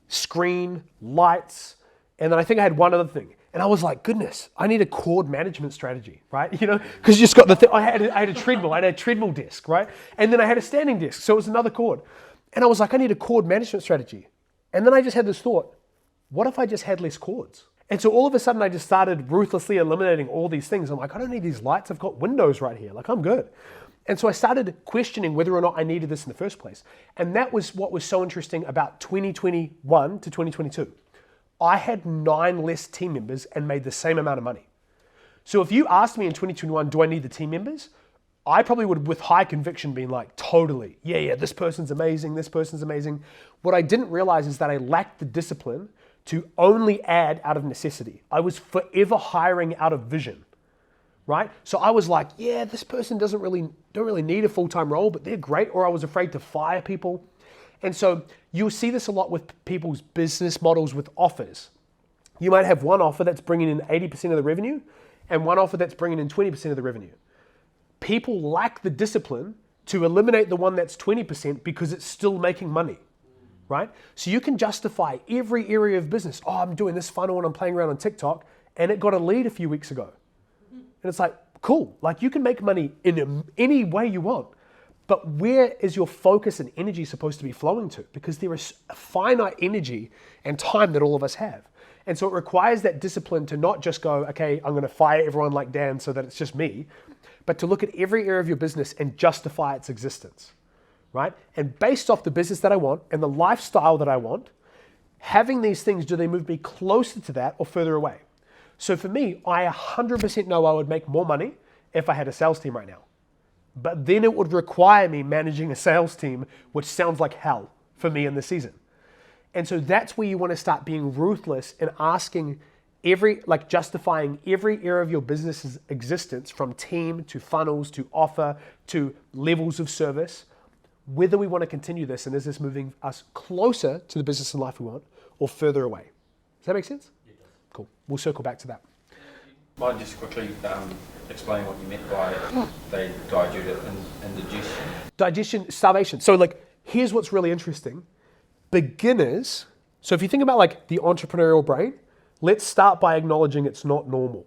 screen, lights, and then I think I had one other thing. And I was like, goodness, I need a cord management strategy, right? You know, because you just got the thing, I had a treadmill, I had a treadmill desk, right? And then I had a standing desk, so it was another cord. And I was like, I need a cord management strategy. And then I just had this thought, what if I just had less cords? And so all of a sudden I just started ruthlessly eliminating all these things. I'm like, I don't need these lights. I've got windows right here. Like, I'm good. And so I started questioning whether or not I needed this in the first place. And that was what was so interesting about 2021 to 2022. I had 9 less team members and made the same amount of money. So if you asked me in 2021, do I need the team members? I probably would, with high conviction, been like, totally. Yeah, this person's amazing. This person's amazing. What I didn't realize is that I lacked the discipline to only add out of necessity. I was forever hiring out of vision, right? So I was like, yeah, this person don't really need a full-time role, but they're great. Or I was afraid to fire people. And so you'll see this a lot with people's business models with offers. You might have one offer that's bringing in 80% of the revenue and one offer that's bringing in 20% of the revenue. People lack the discipline to eliminate the one that's 20% because it's still making money, right? So you can justify every area of business. Oh, I'm doing this funnel and I'm playing around on TikTok and it got a lead a few weeks ago. And it's like, cool. Like, you can make money in any way you want. But where is your focus and energy supposed to be flowing to? Because there is a finite energy and time that all of us have. And so it requires that discipline to not just go, okay, I'm going to fire everyone like Dan so that it's just me, but to look at every area of your business and justify its existence, right? And based off the business that I want and the lifestyle that I want, having these things, do they move me closer to that or further away? So for me, I 100% know I would make more money if I had a sales team right now. But then it would require me managing a sales team, which sounds like hell for me in this season. And so that's where you want to start being ruthless and asking justifying every area of your business's existence, from team to funnels to offer to levels of service, whether we want to continue this and is this moving us closer to the business and life we want or further away. Does that make sense? Yeah, it does. Cool. We'll circle back to that. Mind just quickly explain what you meant by they digest it and digestion. Digestion, starvation. So here's what's really interesting. Beginners, so if you think about the entrepreneurial brain, let's start by acknowledging it's not normal,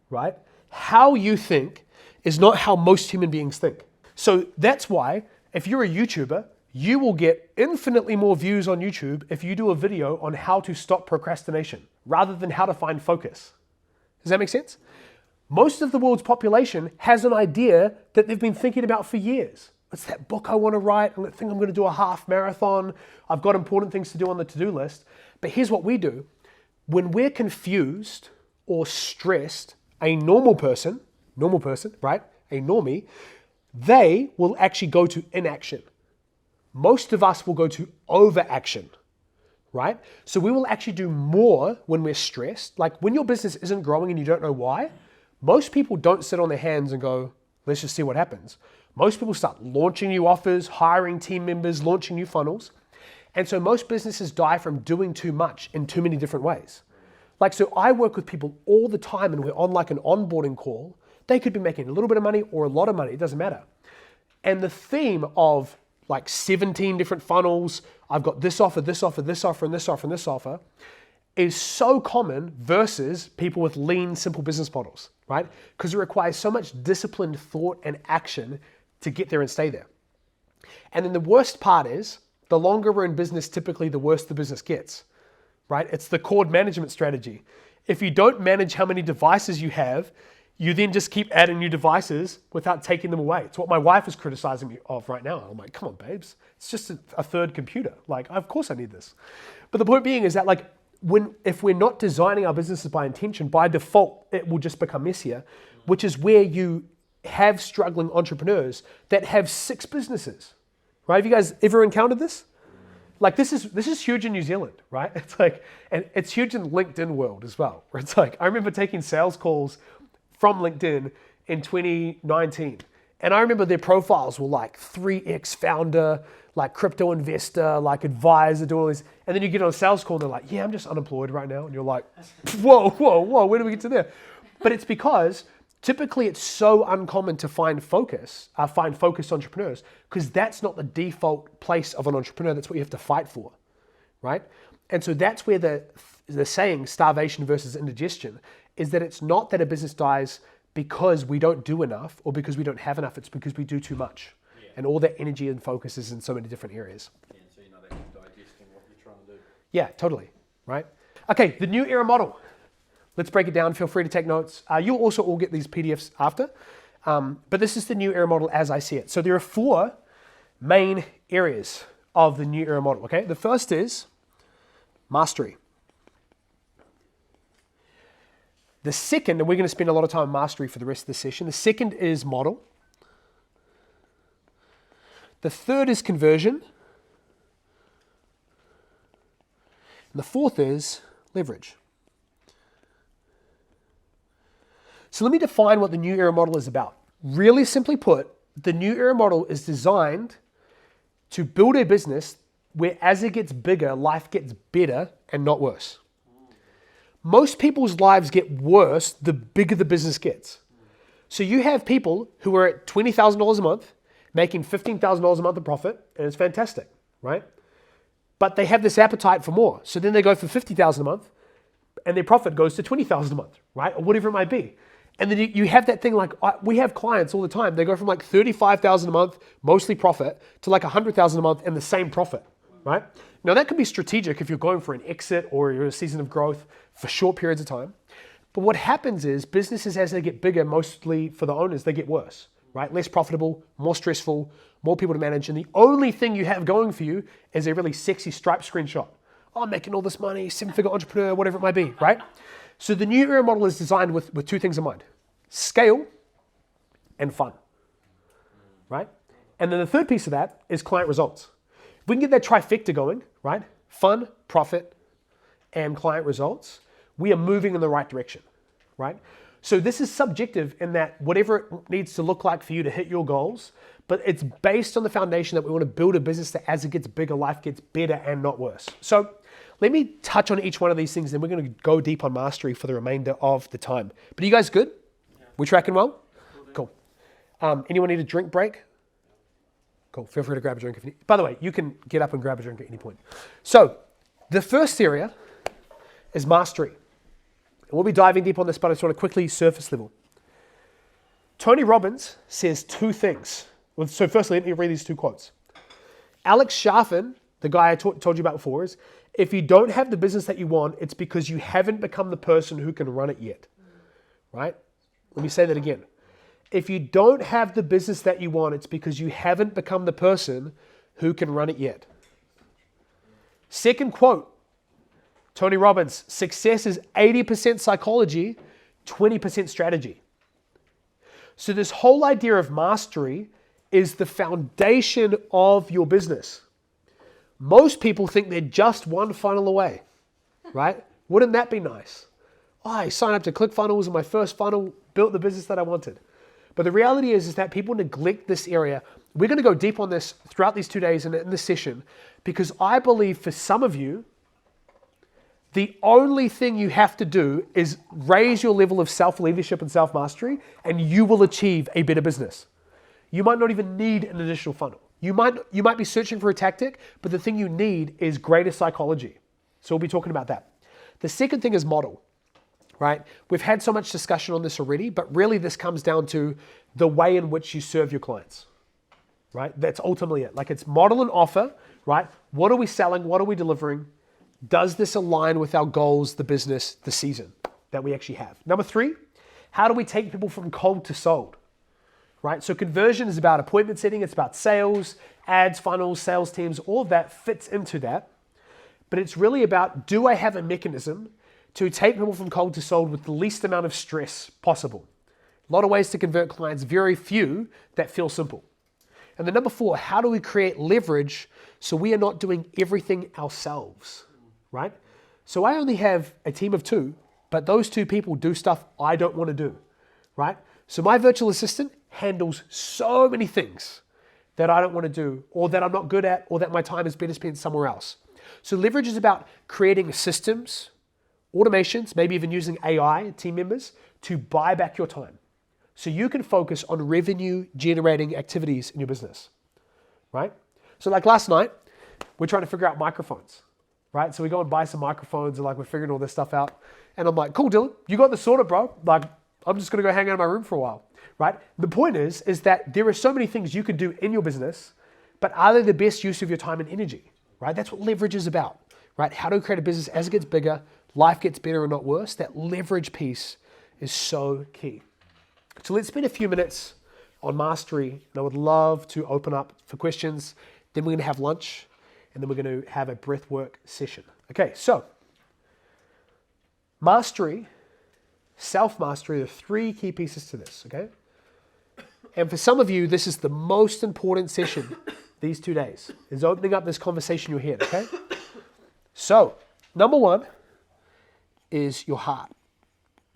right? How you think is not how most human beings think. So that's why if you're a YouTuber, you will get infinitely more views on YouTube if you do a video on how to stop procrastination rather than how to find focus. Does that make sense? Most of the world's population has an idea that they've been thinking about for years. It's that book I want to write. I think I'm going to do a half marathon. I've got important things to do on the to-do list. But here's what we do. When we're confused or stressed, a normal person, right? A normie, they will actually go to inaction. Most of us will go to overaction, right? So we will actually do more when we're stressed. Like when your business isn't growing and you don't know why, most people don't sit on their hands and go, let's just see what happens. Most people start launching new offers, hiring team members, launching new funnels. And so most businesses die from doing too much in too many different ways. So I work with people all the time and we're on an onboarding call. They could be making a little bit of money or a lot of money, it doesn't matter. And the theme of 17 different funnels, I've got this offer, this offer, this offer, and this offer, and this offer, is so common versus people with lean, simple business models, right? Because it requires so much disciplined thought and action to get there and stay there. And then the worst part is, the longer we're in business, typically the worse the business gets, right? It's the cord management strategy. If you don't manage how many devices you have, you then just keep adding new devices without taking them away. It's what my wife is criticizing me of right now. I'm like, come on, babes. It's just a third computer. Of course I need this. But the point being is that if we're not designing our businesses by intention, by default, it will just become messier, which is where you have struggling entrepreneurs that have 6 businesses, right? Have you guys ever encountered this? This is huge in New Zealand, right? It's and it's huge in the LinkedIn world as well. Where it's I remember taking sales calls from LinkedIn in 2019. And I remember their profiles were 3x founder, crypto investor, advisor, doing all this. And then you get on a sales call and they're like, yeah, I'm just unemployed right now. And you're like, whoa, where do we get to there? But it's because typically it's so uncommon to find focused entrepreneurs, because that's not the default place of an entrepreneur. That's what you have to fight for, right? And so that's where the saying starvation versus indigestion is, that it's not that a business dies because we don't do enough or because we don't have enough. It's because we do too much. Yeah. And all that energy and focus is in so many different areas. Yeah, so you're not actually digesting what you're trying to do. Yeah, totally, right? Okay, the new era model. Let's break it down. Feel free to take notes. You'll also all get these PDFs after. But this is the new era model as I see it. So there are 4 main areas of the new era model, okay? The first is mastery. The second, and we're going to spend a lot of time on mastery for the rest of the session. The second is model. The third is conversion. And the fourth is leverage. So let me define what the new era model is about. Really simply put, the new era model is designed to build a business where as it gets bigger, life gets better and not worse. Most people's lives get worse the bigger the business gets. So you have people who are at $20,000 a month, making $15,000 a month of profit, and it's fantastic, right? But they have this appetite for more. So then they go for $50,000 a month, and their profit goes to $20,000 a month, right? Or whatever it might be. And then you have that thing like, we have clients all the time, they go from like $35,000 a month, mostly profit, to like $100,000 a month and the same profit, right? Now that can be strategic if you're going for an exit or you're a season of growth for short periods of time. But what happens is businesses, as they get bigger, mostly for the owners, they get worse, right? Less profitable, more stressful, more people to manage. And the only thing you have going for you is a really sexy Stripe screenshot. Oh, I'm making all this money, 7-figure entrepreneur, whatever it might be, right? So the new era model is designed with 2 things in mind: scale and fun, right? And then the third piece of that is client results. If we can get that trifecta going, right? Fun, profit, and client results, we are moving in the right direction, right? So this is subjective in that whatever it needs to look like for you to hit your goals, but it's based on the foundation that we want to build a business that as it gets bigger, life gets better and not worse. So let me touch on each one of these things, then we're going to go deep on mastery for the remainder of the time. But are you guys good? Yeah. We tracking well? Cool. Anyone need a drink break? Cool. Feel free to grab a drink if you need. By the way, you can get up and grab a drink at any point. So the first area is mastery. And we'll be diving deep on this, but I just want to quickly surface level. Tony Robbins says 2 things. Well, so firstly, let me read these 2 quotes. Alex Sharfin, the guy I told you about before, is, if you don't have the business that you want, it's because you haven't become the person who can run it yet, right? Let me say that again. If you don't have the business that you want, it's because you haven't become the person who can run it yet. Second quote, Tony Robbins, success is 80% psychology, 20% strategy. So this whole idea of mastery is the foundation of your business. Most people think they're just one funnel away, right? Wouldn't that be nice? Oh, I signed up to ClickFunnels and my first funnel built the business that I wanted. But the reality is that people neglect this area. We're going to go deep on this throughout these 2 days and in this session, because I believe for some of you, the only thing you have to do is raise your level of self-leadership and self-mastery, and you will achieve a better business. You might not even need an additional funnel. You might be searching for a tactic, but the thing you need is greater psychology. So we'll be talking about that. The second thing is model, right? We've had so much discussion on this already, but really this comes down to the way in which you serve your clients, right? That's ultimately it. Like, it's model and offer, right? What are we selling? What are we delivering? Does this align with our goals, the business, the season that we actually have? Number 3, how do we take people from cold to sold? Right? So conversion is about appointment setting. It's about sales, ads, funnels, sales teams. All of that fits into that. But it's really about, do I have a mechanism to take people from cold to sold with the least amount of stress possible? A lot of ways to convert clients, very few that feel simple. And then number 4, how do we create leverage so we are not doing everything ourselves, right? So I only have a team of 2, but those 2 people do stuff I don't want to do, right? So my virtual assistant handles so many things that I don't want to do, or that I'm not good at, or that my time is better spent somewhere else. So leverage is about creating systems, automations, maybe even using AI, team members, to buy back your time. So you can focus on revenue generating activities in your business, right? So like last night, we're trying to figure out microphones, right? So we go and buy some microphones and like we're figuring all this stuff out. And I'm like, cool, Dylan, you got this sorted, bro. Like, I'm just gonna go hang out in my room for a while, right? The point is that there are so many things you can do in your business, but are they the best use of your time and energy, right? That's what leverage is about, right? How to create a business as it gets bigger, life gets better and not worse, that leverage piece is so key. So let's spend a few minutes on mastery, and I would love to open up for questions. Then we're going to have lunch, and then we're going to have a breathwork session. Okay, so mastery, self-mastery, there are three key pieces to this, okay? And for some of you, this is the most important session these 2 days, is opening up this conversation in your head, okay? So, number one is your heart.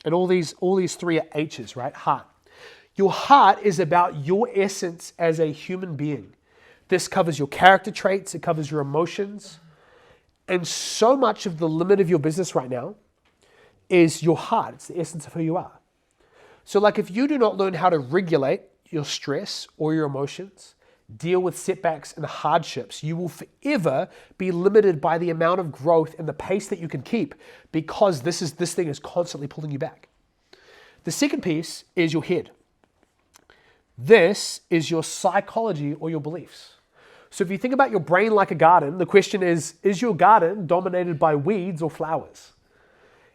And all these three are H's, right? Heart. Your heart is about your essence as a human being. This covers your character traits, it covers your emotions. And so much of the limit of your business right now is your heart. It's the essence of who you are. So like if you do not learn how to regulate your stress or your emotions, deal with setbacks and hardships, you will forever be limited by the amount of growth and the pace that you can keep, because this thing is constantly pulling you back. The second piece is your head. This is your psychology or your beliefs. So if you think about your brain like a garden, the question is your garden dominated by weeds or flowers?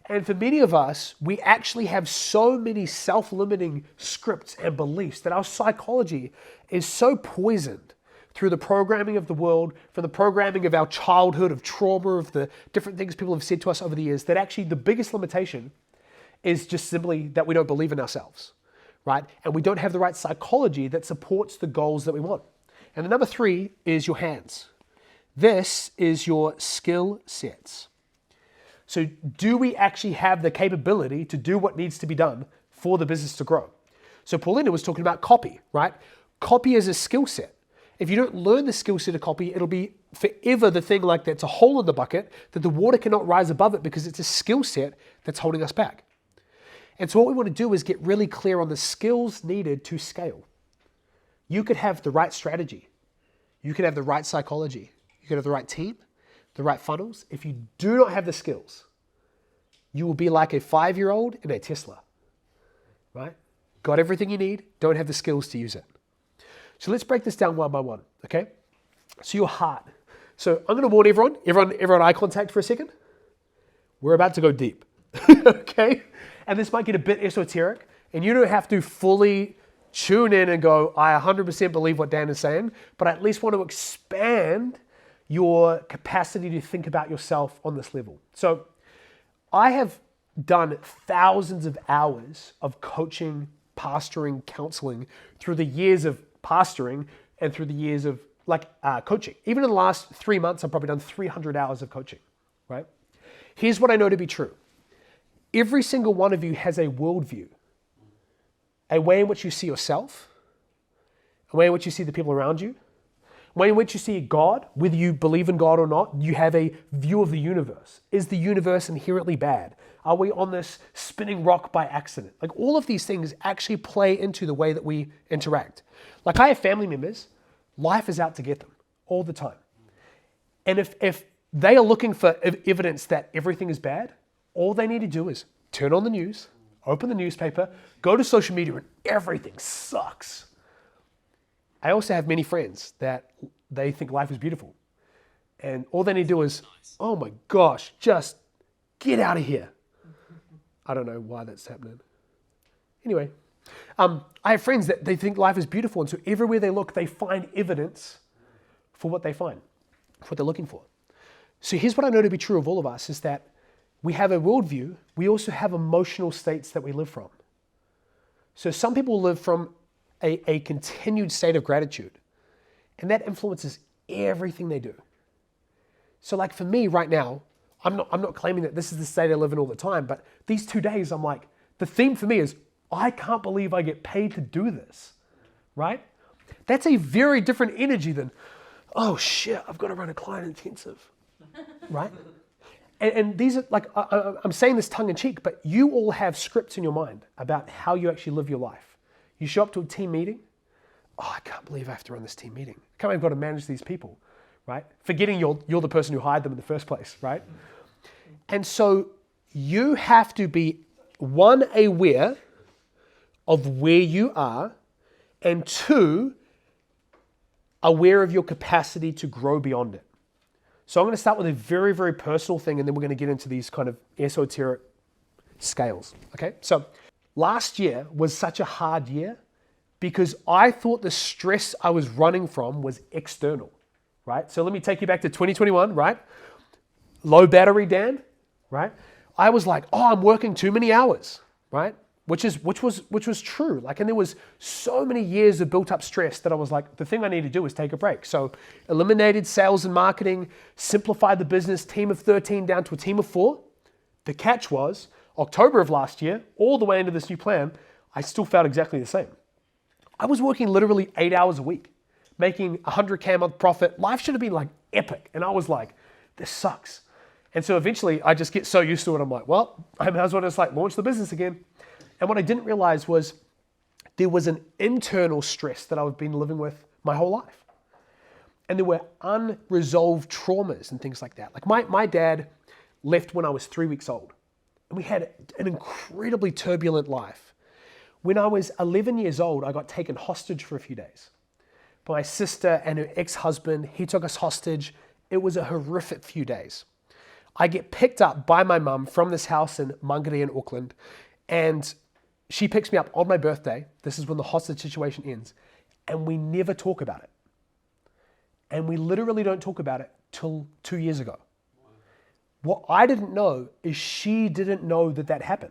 And for many of us, we actually have so many self-limiting scripts and beliefs that our psychology is so poisoned through the programming of the world, from the programming of our childhood, of trauma, of the different things people have said to us over the years, that actually the biggest limitation is just simply that we don't believe in ourselves, right? And we don't have the right psychology that supports the goals that we want. And the number three is your hands. This is your skill sets. So do we actually have the capability to do what needs to be done for the business to grow? So Paulina was talking about copy, right? Copy is a skill set. If you don't learn the skill set of copy, it'll be forever the thing like that's a hole in the bucket that the water cannot rise above it, because it's a skill set that's holding us back. And so what we want to do is get really clear on the skills needed to scale. You could have the right strategy. You could have the right psychology. You could have the right team, the right funnels. If you do not have the skills, you will be like a 5-year-old in a Tesla, right? Got everything you need, don't have the skills to use it. So let's break this down one by one, okay? So your heart. So I'm going to warn everyone eye contact for a second. We're about to go deep, okay? And this might get a bit esoteric, and you don't have to fully tune in and go, I 100% believe what Dan is saying, but I at least want to expand your capacity to think about yourself on this level. So I have done thousands of hours of coaching, pastoring, counseling through the years of pastoring and through the years of coaching. Even in the last 3 months, I've probably done 300 hours of coaching, right? Here's what I know to be true. Every single one of you has a worldview, a way in which you see yourself, a way in which you see the people around you, a way in which you see God, whether you believe in God or not. You have a view of the universe. Is the universe inherently bad? Are we on this spinning rock by accident? Like all of these things actually play into the way that we interact. Like I have family members, life is out to get them all the time. And if they are looking for evidence that everything is bad, all they need to do is turn on the news, open the newspaper, go to social media, and everything sucks. I also have many friends that they think life is beautiful. And all they need to do is, oh my gosh, just get out of here. I don't know why that's happening. Anyway, I have friends that they think life is beautiful, and so everywhere they look, they find evidence for what they find, for what they're looking for. So here's what I know to be true of all of us, is that we have a worldview. We also have emotional states that we live from. So some people live from a continued state of gratitude, and that influences everything they do. So like for me right now, I'm not claiming that this is the state I live in all the time, but these 2 days I'm like, the theme for me is, I can't believe I get paid to do this, right? That's a very different energy than, oh shit, I've got to run a client intensive, right? And these are like, I'm saying this tongue in cheek, but you all have scripts in your mind about how you actually live your life. You show up to a team meeting, oh, I can't believe I have to run this team meeting. I can't believe I've got to manage these people, right? Forgetting you're the person who hired them in the first place, right? And so you have to be, one, aware of where you are, and two, aware of your capacity to grow beyond it. So I'm going to start with a very, very personal thing, and then we're going to get into these kind of esoteric scales, okay? So last year was such a hard year because I thought the stress I was running from was external, right? So let me take you back to 2021, right? Low battery Dan, right? I was like, oh, I'm working too many hours, right? Which was true. Like, and there was so many years of built up stress that I was like, the thing I need to do is take a break. So eliminated sales and marketing, simplified the business, team of 13 down to a team of 4. The catch was October of last year, all the way into this new plan, I still felt exactly the same. I was working literally 8 hours a week, making $100K a month profit. Life should have been like epic. And I was like, this sucks. And so eventually I just get so used to it. I'm like, well, I might as well just like launch the business again. And what I didn't realize was there was an internal stress that I've been living with my whole life. And there were unresolved traumas and things like that. Like my dad left when I was 3 weeks old. And we had an incredibly turbulent life. When I was 11 years old, I got taken hostage for a few days. My sister and her ex-husband, he took us hostage. It was a horrific few days. I get picked up by my mum from this house in Mangere in Auckland, and she picks me up on my birthday. This is when the hostage situation ends, and we never talk about it. And we literally don't talk about it till 2 years ago. What I didn't know is she didn't know that that happened.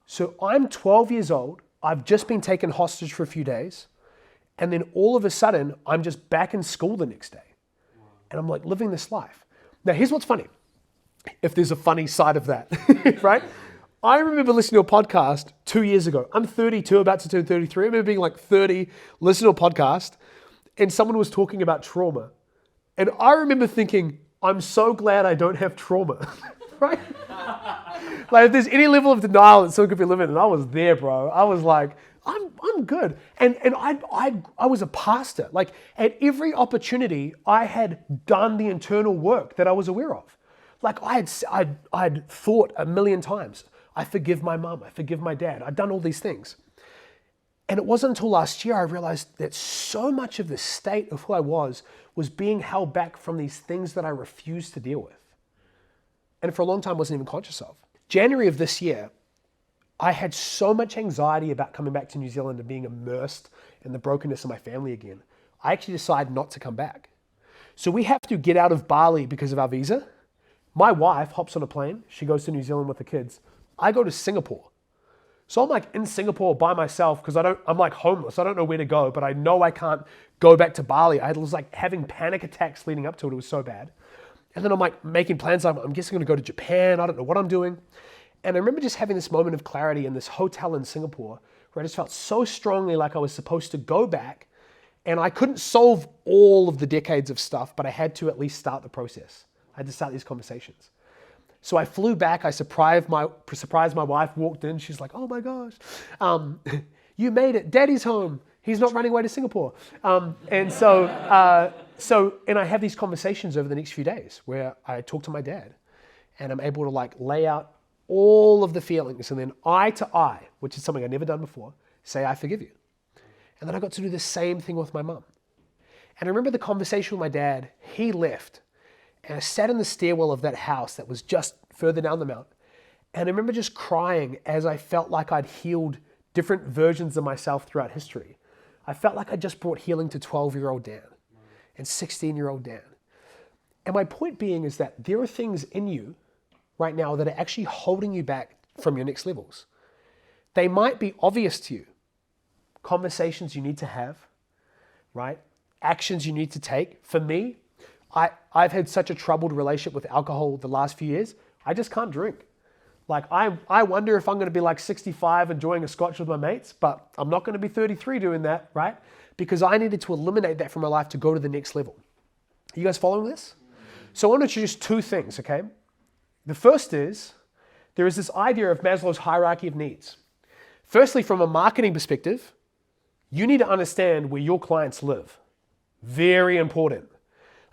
So I'm 12 years old. I've just been taken hostage for a few days. And then all of a sudden, I'm just back in school the next day. And I'm like living this life. Now, here's what's funny. If there's a funny side of that, right? I remember listening to a podcast 2 years ago. I'm 32, about to turn 33. I remember being like 30, listening to a podcast, and someone was talking about trauma. And I remember thinking, I'm so glad I don't have trauma, right? Like if there's any level of denial that someone could be living in, I was there, bro. I was like, I'm good. And I was a pastor. Like at every opportunity, I had done the internal work that I was aware of. Like I'd thought a million times, I forgive my mom, I forgive my dad. I'd done all these things. And it wasn't until last year I realized that so much of the state of who I was being held back from these things that I refused to deal with. And for a long time, I wasn't even conscious of. January of this year, I had so much anxiety about coming back to New Zealand and being immersed in the brokenness of my family again. I actually decided not to come back. So we have to get out of Bali because of our visa. My wife hops on a plane. She goes to New Zealand with the kids. I go to Singapore. So I'm like in Singapore by myself because I'm like homeless. I don't know where to go, but I know I can't go back to Bali. I was like having panic attacks leading up to it. It was so bad. And then I'm like making plans. I'm guessing I'm going to go to Japan. I don't know what I'm doing. And I remember just having this moment of clarity in this hotel in Singapore where I just felt so strongly like I was supposed to go back. And I couldn't solve all of the decades of stuff, but I had to at least start the process. I had to start these conversations. So I flew back. I surprised my wife, walked in. She's like, oh my gosh, you made it. Daddy's home. He's not running away to Singapore. And I have these conversations over the next few days where I talk to my dad and I'm able to like lay out all of the feelings and then eye to eye, which is something I've never done before, say, I forgive you. And then I got to do the same thing with my mum. And I remember the conversation with my dad. He left and I sat in the stairwell of that house that was just further down the mountain. And I remember just crying as I felt like I'd healed different versions of myself throughout history. I felt like I just brought healing to 12-year-old Dan and 16-year-old Dan. And my point being is that there are things in you right now that are actually holding you back from your next levels. They might be obvious to you. Conversations you need to have, right? Actions you need to take. For me, I've had such a troubled relationship with alcohol the last few years. I just can't drink. Like I wonder if I'm going to be like 65 enjoying a scotch with my mates, but I'm not going to be 33 doing that, right? Because I needed to eliminate that from my life to go to the next level. Are you guys following this? So I want to introduce two things, okay? The first is, there is this idea of Maslow's hierarchy of needs. Firstly, from a marketing perspective, you need to understand where your clients live. Very important.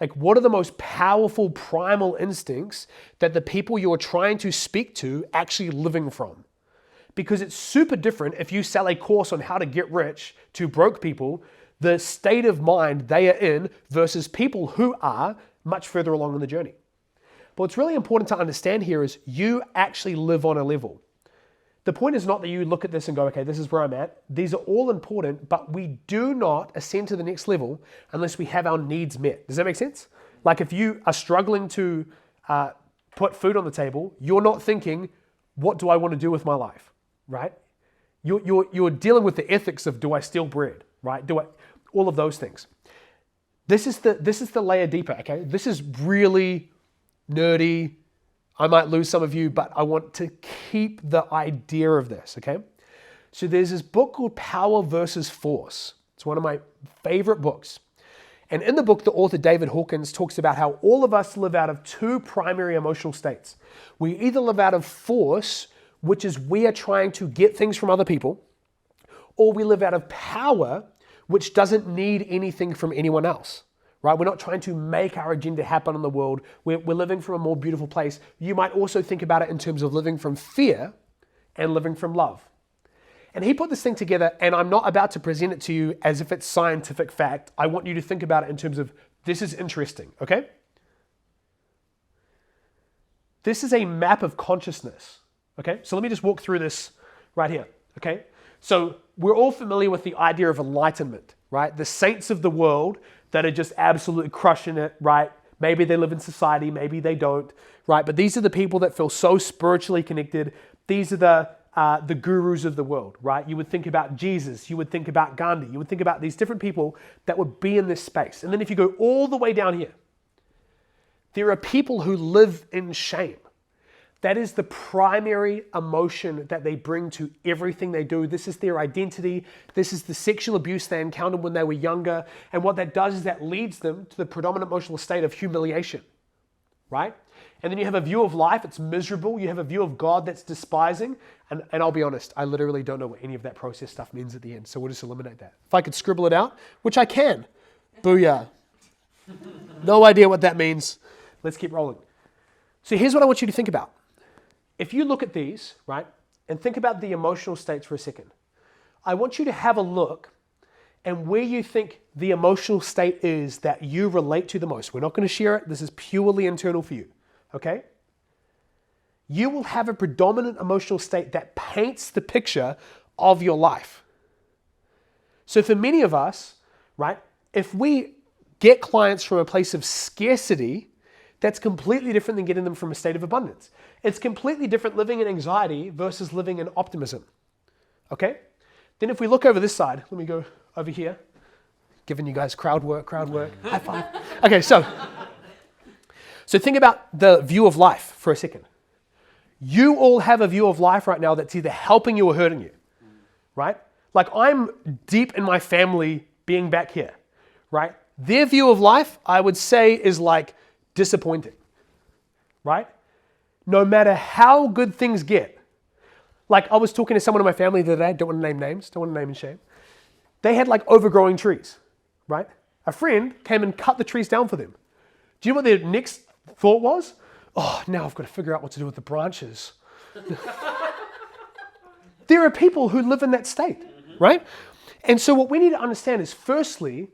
Like, what are the most powerful primal instincts that the people you're trying to speak to actually living from? Because it's super different if you sell a course on how to get rich to broke people, the state of mind they are in versus people who are much further along in the journey. But what's really important to understand here is you actually live on a level. The point is not that you look at this and go, okay, this is where I'm at. These are all important, but we do not ascend to the next level unless we have our needs met. Does that make sense? Like if you are struggling to put food on the table, you're not thinking, what do I want to do with my life, right? You're dealing with the ethics of, do I steal bread, right? All of those things. This is the layer deeper, okay? This is really nerdy. I might lose some of you, but I want to keep the idea of this, okay? So there's this book called Power versus Force. It's one of my favorite books. And in the book, the author David Hawkins talks about how all of us live out of two primary emotional states. We either live out of force, which is we are trying to get things from other people, or we live out of power, which doesn't need anything from anyone else. Right? We're not trying to make our agenda happen in the world. We're living from a more beautiful place. You might also think about it in terms of living from fear and living from love. And he put this thing together, and I'm not about to present it to you as if it's scientific fact. I want you to think about it in terms of, this is interesting, okay? This is a map of consciousness, okay? So let me just walk through this right here, okay? So we're all familiar with the idea of enlightenment, right? The saints of the world that are just absolutely crushing it, right? Maybe they live in society, maybe they don't, right? But these are the people that feel so spiritually connected. These are the gurus of the world, right? You would think about Jesus, you would think about Gandhi, you would think about these different people that would be in this space. And then if you go all the way down here, there are people who live in shame. That is the primary emotion that they bring to everything they do. This is their identity. This is the sexual abuse they encountered when they were younger. And what that does is that leads them to the predominant emotional state of humiliation, right? And then you have a view of life, it's miserable. You have a view of God that's despising. And I'll be honest, I literally don't know what any of that process stuff means at the end. So we'll just eliminate that. If I could scribble it out, which I can. Booyah. No idea what that means. Let's keep rolling. So here's what I want you to think about. If you look at these, right, and think about the emotional states for a second, I want you to have a look and where you think the emotional state is that you relate to the most. We're not going to share it. This is purely internal for you, okay? You will have a predominant emotional state that paints the picture of your life. So for many of us, right, if we get clients from a place of scarcity, that's completely different than getting them from a state of abundance. It's completely different living in anxiety versus living in optimism. Okay? Then if we look over this side, let me go over here. Giving you guys crowd work. High five. Okay, so think about the view of life for a second. You all have a view of life right now that's either helping you or hurting you, right? Like I'm deep in my family being back here, right? Their view of life, I would say, is like disappointing, right? No matter how good things get. Like I was talking to someone in my family the other day, don't want to name names, don't want to name and shame. They had like overgrowing trees, right? A friend came and cut the trees down for them. Do you know what their next thought was? Oh, now I've got to figure out what to do with the branches. There are people who live in that state, right? And so what we need to understand is, firstly,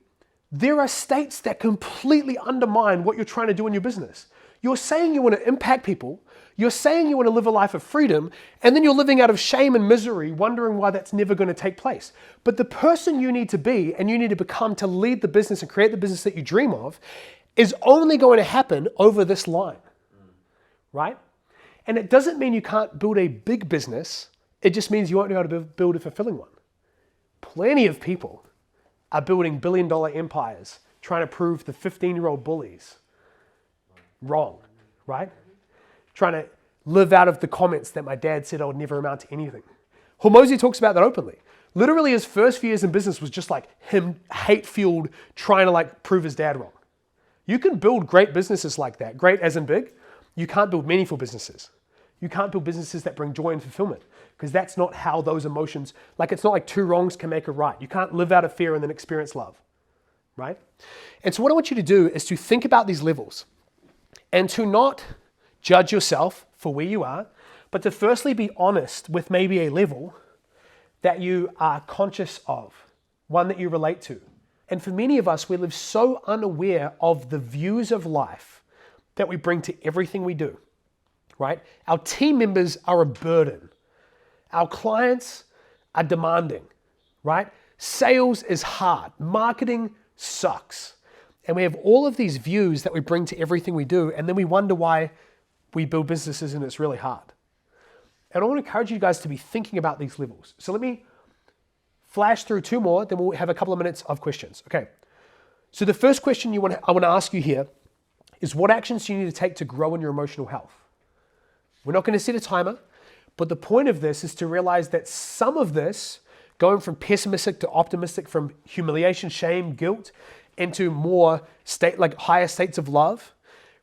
there are states that completely undermine what you're trying to do in your business. You're saying you want to impact people, you're saying you want to live a life of freedom, and then you're living out of shame and misery, wondering why that's never going to take place. But the person you need to be and you need to become to lead the business and create the business that you dream of is only going to happen over this line, right? And it doesn't mean you can't build a big business, it just means you won't know how to build a fulfilling one. Plenty of people are building billion-dollar empires trying to prove the 15-year-old bullies wrong, right? Trying to live out of the comments that my dad said I would never amount to anything. Hormozi talks about that openly. Literally his first few years in business was just like him hate-fueled trying to like prove his dad wrong. You can build great businesses like that, great as in big. You can't build meaningful businesses. You can't build businesses that bring joy and fulfillment because that's not how those emotions, like it's not like two wrongs can make a right. You can't live out of fear and then experience love, right? And so what I want you to do is to think about these levels and to not judge yourself for where you are, but to firstly be honest with maybe a level that you are conscious of, one that you relate to. And for many of us, we live so unaware of the views of life that we bring to everything we do, right? Our team members are a burden. Our clients are demanding, right? Sales is hard. Marketing sucks. And we have all of these views that we bring to everything we do, and then we wonder why we build businesses and it's really hard. And I want to encourage you guys to be thinking about these levels. So let me flash through 2 more, then we'll have a couple of minutes of questions. Okay. So the first question I want to ask you here is, what actions do you need to take to grow in your emotional health? We're not going to set a timer, but the point of this is to realize that some of this, going from pessimistic to optimistic, from humiliation, shame, guilt, into more higher states of love,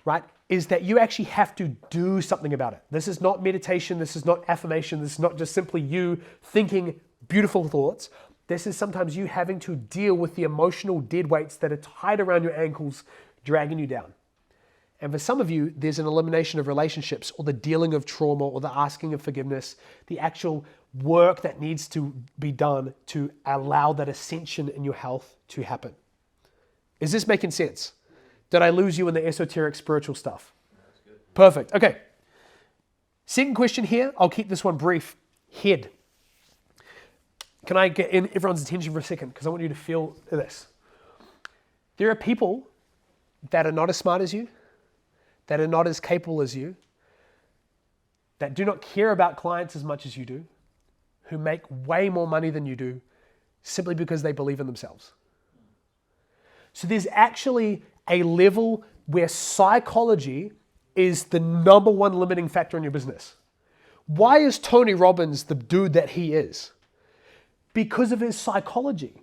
right, is that you actually have to do something about it. This is not meditation. This is not affirmation. This is not just simply you thinking beautiful thoughts. This is sometimes you having to deal with the emotional dead weights that are tied around your ankles, dragging you down. And for some of you, there's an elimination of relationships, or the dealing of trauma, or the asking of forgiveness, the actual work that needs to be done to allow that ascension in your health to happen. Is this making sense? Did I lose you in the esoteric spiritual stuff? That's good. Perfect. Okay. Second question here. I'll keep this one brief. Head. Can I get in everyone's attention for a second? Because I want you to feel this. There are people that are not as smart as you, that are not as capable as you, that do not care about clients as much as you do, who make way more money than you do, simply because they believe in themselves. So there's actually a level where psychology is the number one limiting factor in your business. Why is Tony Robbins the dude that he is? Because of his psychology.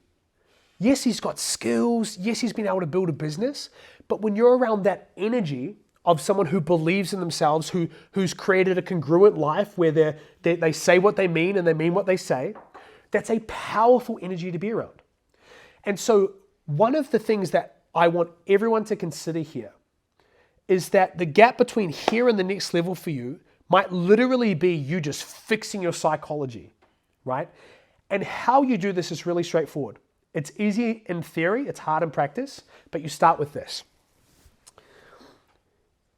Yes, he's got skills. Yes, he's been able to build a business. But when you're around that energy of someone who believes in themselves, who's created a congruent life where they say what they mean and they mean what they say, that's a powerful energy to be around. And so one of the things that I want everyone to consider here is that the gap between here and the next level for you might literally be you just fixing your psychology, right? And how you do this is really straightforward. It's easy in theory, it's hard in practice, but you start with this.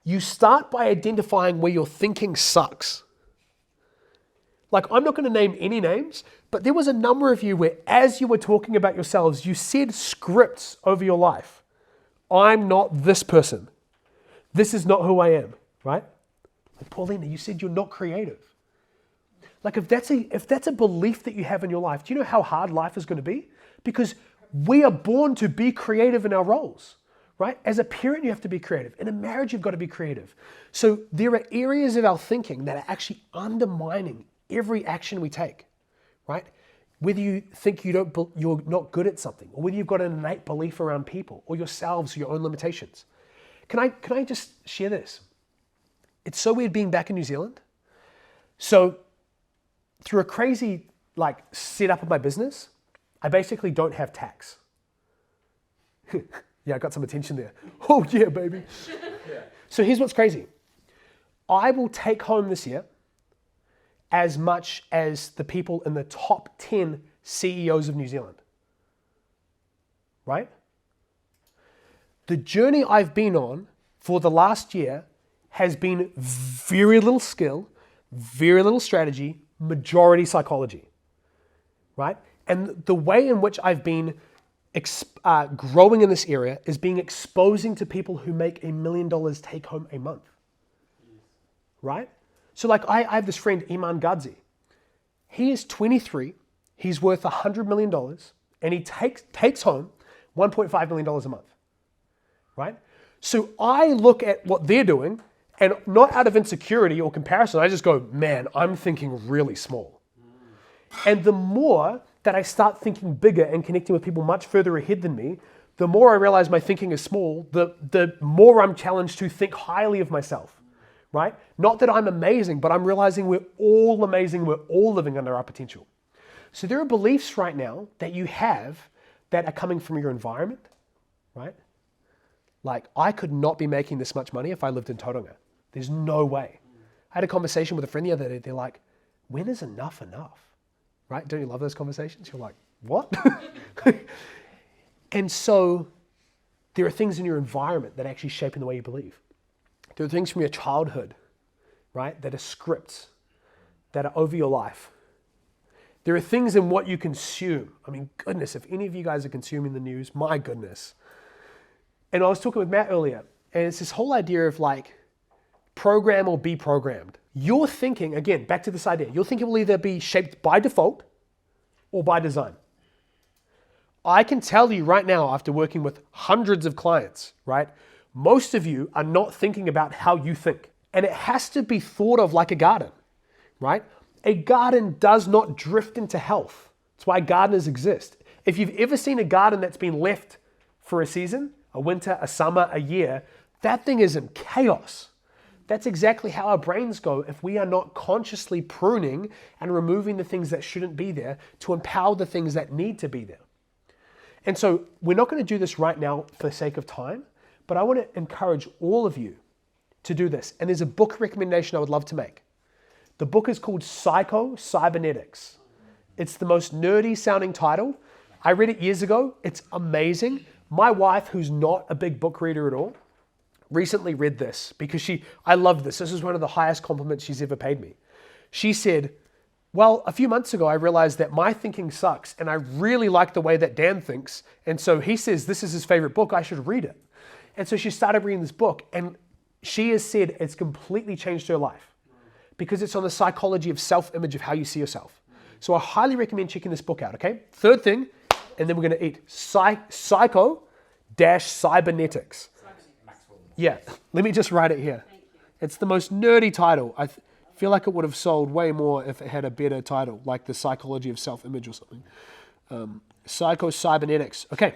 You start by identifying where your thinking sucks. Like, I'm not going to name any names, but there was a number of you where, as you were talking about yourselves, you said scripts over your life. I'm not this person. This is not who I am, right? Like, Paulina, you said you're not creative. Like, if that's a belief that you have in your life, do you know how hard life is going to be? Because we are born to be creative in our roles, right? As a parent, you have to be creative. In a marriage, you've got to be creative. So there are areas of our thinking that are actually undermining every action we take, right? Whether you think you're not good at something, or whether you've got an innate belief around people or yourselves or your own limitations. Can I just share this? It's so weird being back in New Zealand. So through a crazy setup of my business, I basically don't have tax. Yeah, I got some attention there. Oh yeah, baby. Yeah. So here's what's crazy. I will take home this year as much as the people in the top 10 CEOs of New Zealand, right? The journey I've been on for the last year has been very little skill, very little strategy, majority psychology, right? And the way in which I've been growing in this area is being exposing to people who make $1 million take home a month, right? So I have this friend, Iman Gadzi. He is 23, he's worth $100 million, and he takes home $1.5 million a month, right? So I look at what they're doing, and not out of insecurity or comparison, I just go, man, I'm thinking really small. And the more that I start thinking bigger and connecting with people much further ahead than me, the more I realize my thinking is small, the more I'm challenged to think highly of myself. Right? Not that I'm amazing, but I'm realizing we're all amazing. We're all living under our potential. So there are beliefs right now that you have that are coming from your environment, right? Like, I could not be making this much money if I lived in Tauranga. There's no way. I had a conversation with a friend the other day. They're like, when is enough enough? Right? Don't you love those conversations? You're like, what? And so there are things in your environment that are actually shaping the way you believe. There are things from your childhood, right, that are scripts that are over your life. There are things in what you consume. I mean, goodness, if any of you guys are consuming the news, my goodness. And I was talking with Matt earlier, and it's this whole idea of like, program or be programmed. Your thinking, again, back to this idea, your thinking will either be shaped by default or by design. I can tell you right now, after working with hundreds of clients, right, most of you are not thinking about how you think. And it has to be thought of like a garden, right? A garden does not drift into health. That's why gardeners exist. If you've ever seen a garden that's been left for a season, a winter, a summer, a year, that thing is in chaos. That's exactly how our brains go if we are not consciously pruning and removing the things that shouldn't be there to empower the things that need to be there. And so we're not going to do this right now for the sake of time, but I want to encourage all of you to do this. And there's a book recommendation I would love to make. The book is called Cybernetics. It's the most nerdy sounding title. I read it years ago. It's amazing. My wife, who's not a big book reader at all, recently read this because I loved this. This is one of the highest compliments she's ever paid me. She said, well, a few months ago, I realized that my thinking sucks and I really like the way that Dan thinks. And so he says, this is his favorite book. I should read it. And so she started reading this book and she has said it's completely changed her life because it's on the psychology of self-image of how you see yourself. So I highly recommend checking this book out, okay? Third thing, and then we're going to eat Psycho-Cybernetics. Yeah, let me just write it here. It's the most nerdy title. I feel like it would have sold way more if it had a better title, like The Psychology of Self-Image or something. Psycho-Cybernetics. Okay,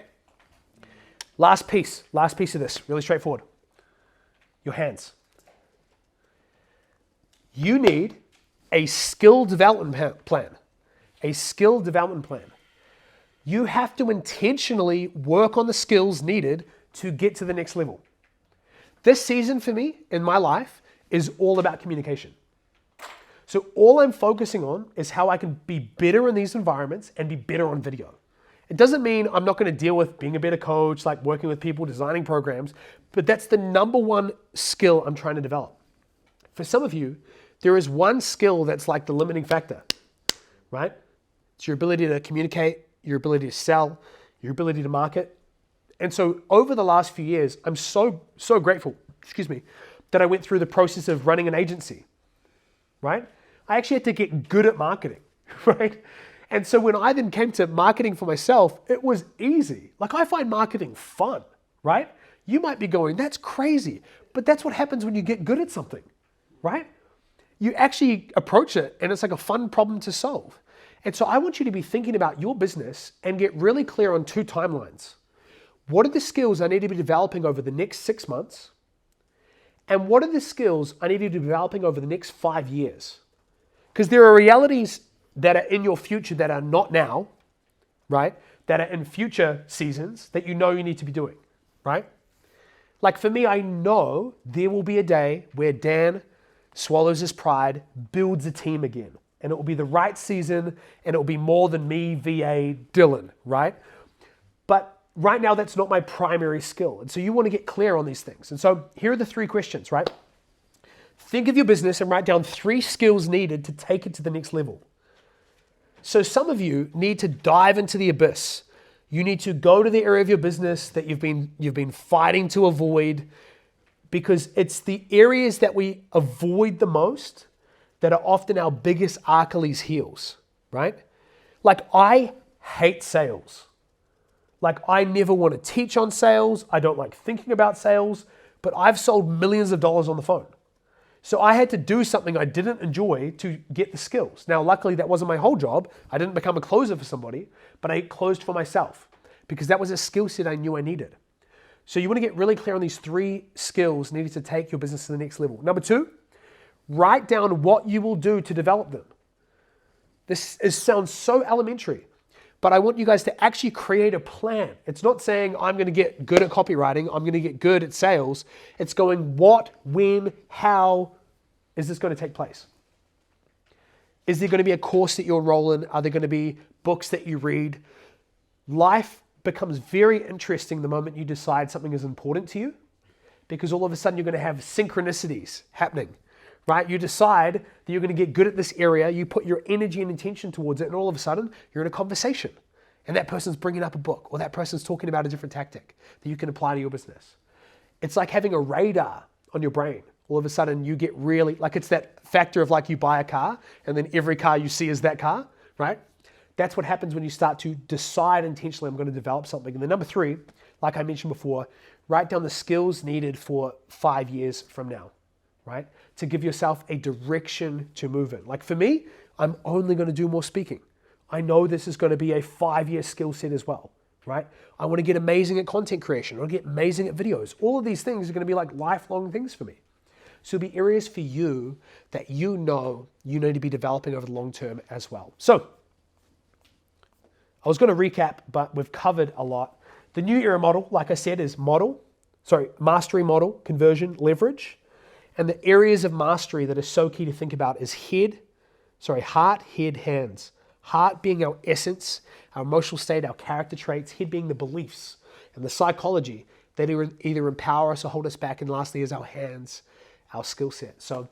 last piece of this, really straightforward. Your hands. You need a skill development plan. A skill development plan. You have to intentionally work on the skills needed to get to the next level. This season for me in my life is all about communication. So all I'm focusing on is how I can be better in these environments and be better on video. It doesn't mean I'm not going to deal with being a better coach, like working with people, designing programs, but that's the number one skill I'm trying to develop. For some of you, there is one skill that's like the limiting factor, right? It's your ability to communicate, your ability to sell, your ability to market. And so over the last few years, I'm so grateful, that I went through the process of running an agency, right? I actually had to get good at marketing, right? And so when I then came to marketing for myself, it was easy. Like I find marketing fun, right? You might be going, that's crazy, but that's what happens when you get good at something, right? You actually approach it and it's like a fun problem to solve. And so I want you to be thinking about your business and get really clear on two timelines. What are the skills I need to be developing over the next 6 months? And what are the skills I need to be developing over the next 5 years? Because there are realities that are in your future that are not now, right? That are in future seasons that you know you need to be doing, right? Like for me, I know there will be a day where Dan swallows his pride, builds a team again. And it will be the right season and it will be more than me, VA, Dylan, right? But right now, that's not my primary skill. And so you want to get clear on these things. And so here are the 3 questions, right? Think of your business and write down 3 skills needed to take it to the next level. So some of you need to dive into the abyss. You need to go to the area of your business that you've been fighting to avoid because it's the areas that we avoid the most that are often our biggest Achilles heels, right? Like I hate sales. Like I never want to teach on sales. I don't like thinking about sales, but I've sold millions of dollars on the phone. So I had to do something I didn't enjoy to get the skills. Now, luckily that wasn't my whole job. I didn't become a closer for somebody, but I closed for myself because that was a skill set I knew I needed. So you want to get really clear on these 3 skills needed to take your business to the next level. Number 2, write down what you will do to develop them. Sounds so elementary, but I want you guys to actually create a plan. It's not saying I'm going to get good at copywriting, I'm going to get good at sales. It's going what, when, how is this going to take place? Is there going to be a course that you'll roll in? Are there going to be books that you read? Life becomes very interesting the moment you decide something is important to you, because all of a sudden you're going to have synchronicities happening, right? You decide that you're going to get good at this area, you put your energy and intention towards it, and all of a sudden you're in a conversation, and that person's bringing up a book, or that person's talking about a different tactic that you can apply to your business. It's like having a radar on your brain. All of a sudden you get really, like it's that factor of like you buy a car and then every car you see is that car, right? That's what happens when you start to decide intentionally, I'm going to develop something. And then number 3, like I mentioned before, write down the skills needed for 5 years from now, right? To give yourself a direction to move in. Like for me, I'm only going to do more speaking. I know this is going to be a 5-year skill set as well, right? I want to get amazing at content creation. I want to get amazing at videos. All of these things are going to be like lifelong things for me. So it'll be areas for you that you know you need to be developing over the long term as well. So I was going to recap, but we've covered a lot. The new era model, like I said, is mastery model, conversion, leverage. And the areas of mastery that are so key to think about is heart, head, hands. Heart being our essence, our emotional state, our character traits. Head being the beliefs and the psychology that either empower us or hold us back. And lastly is our hands, our skill set. So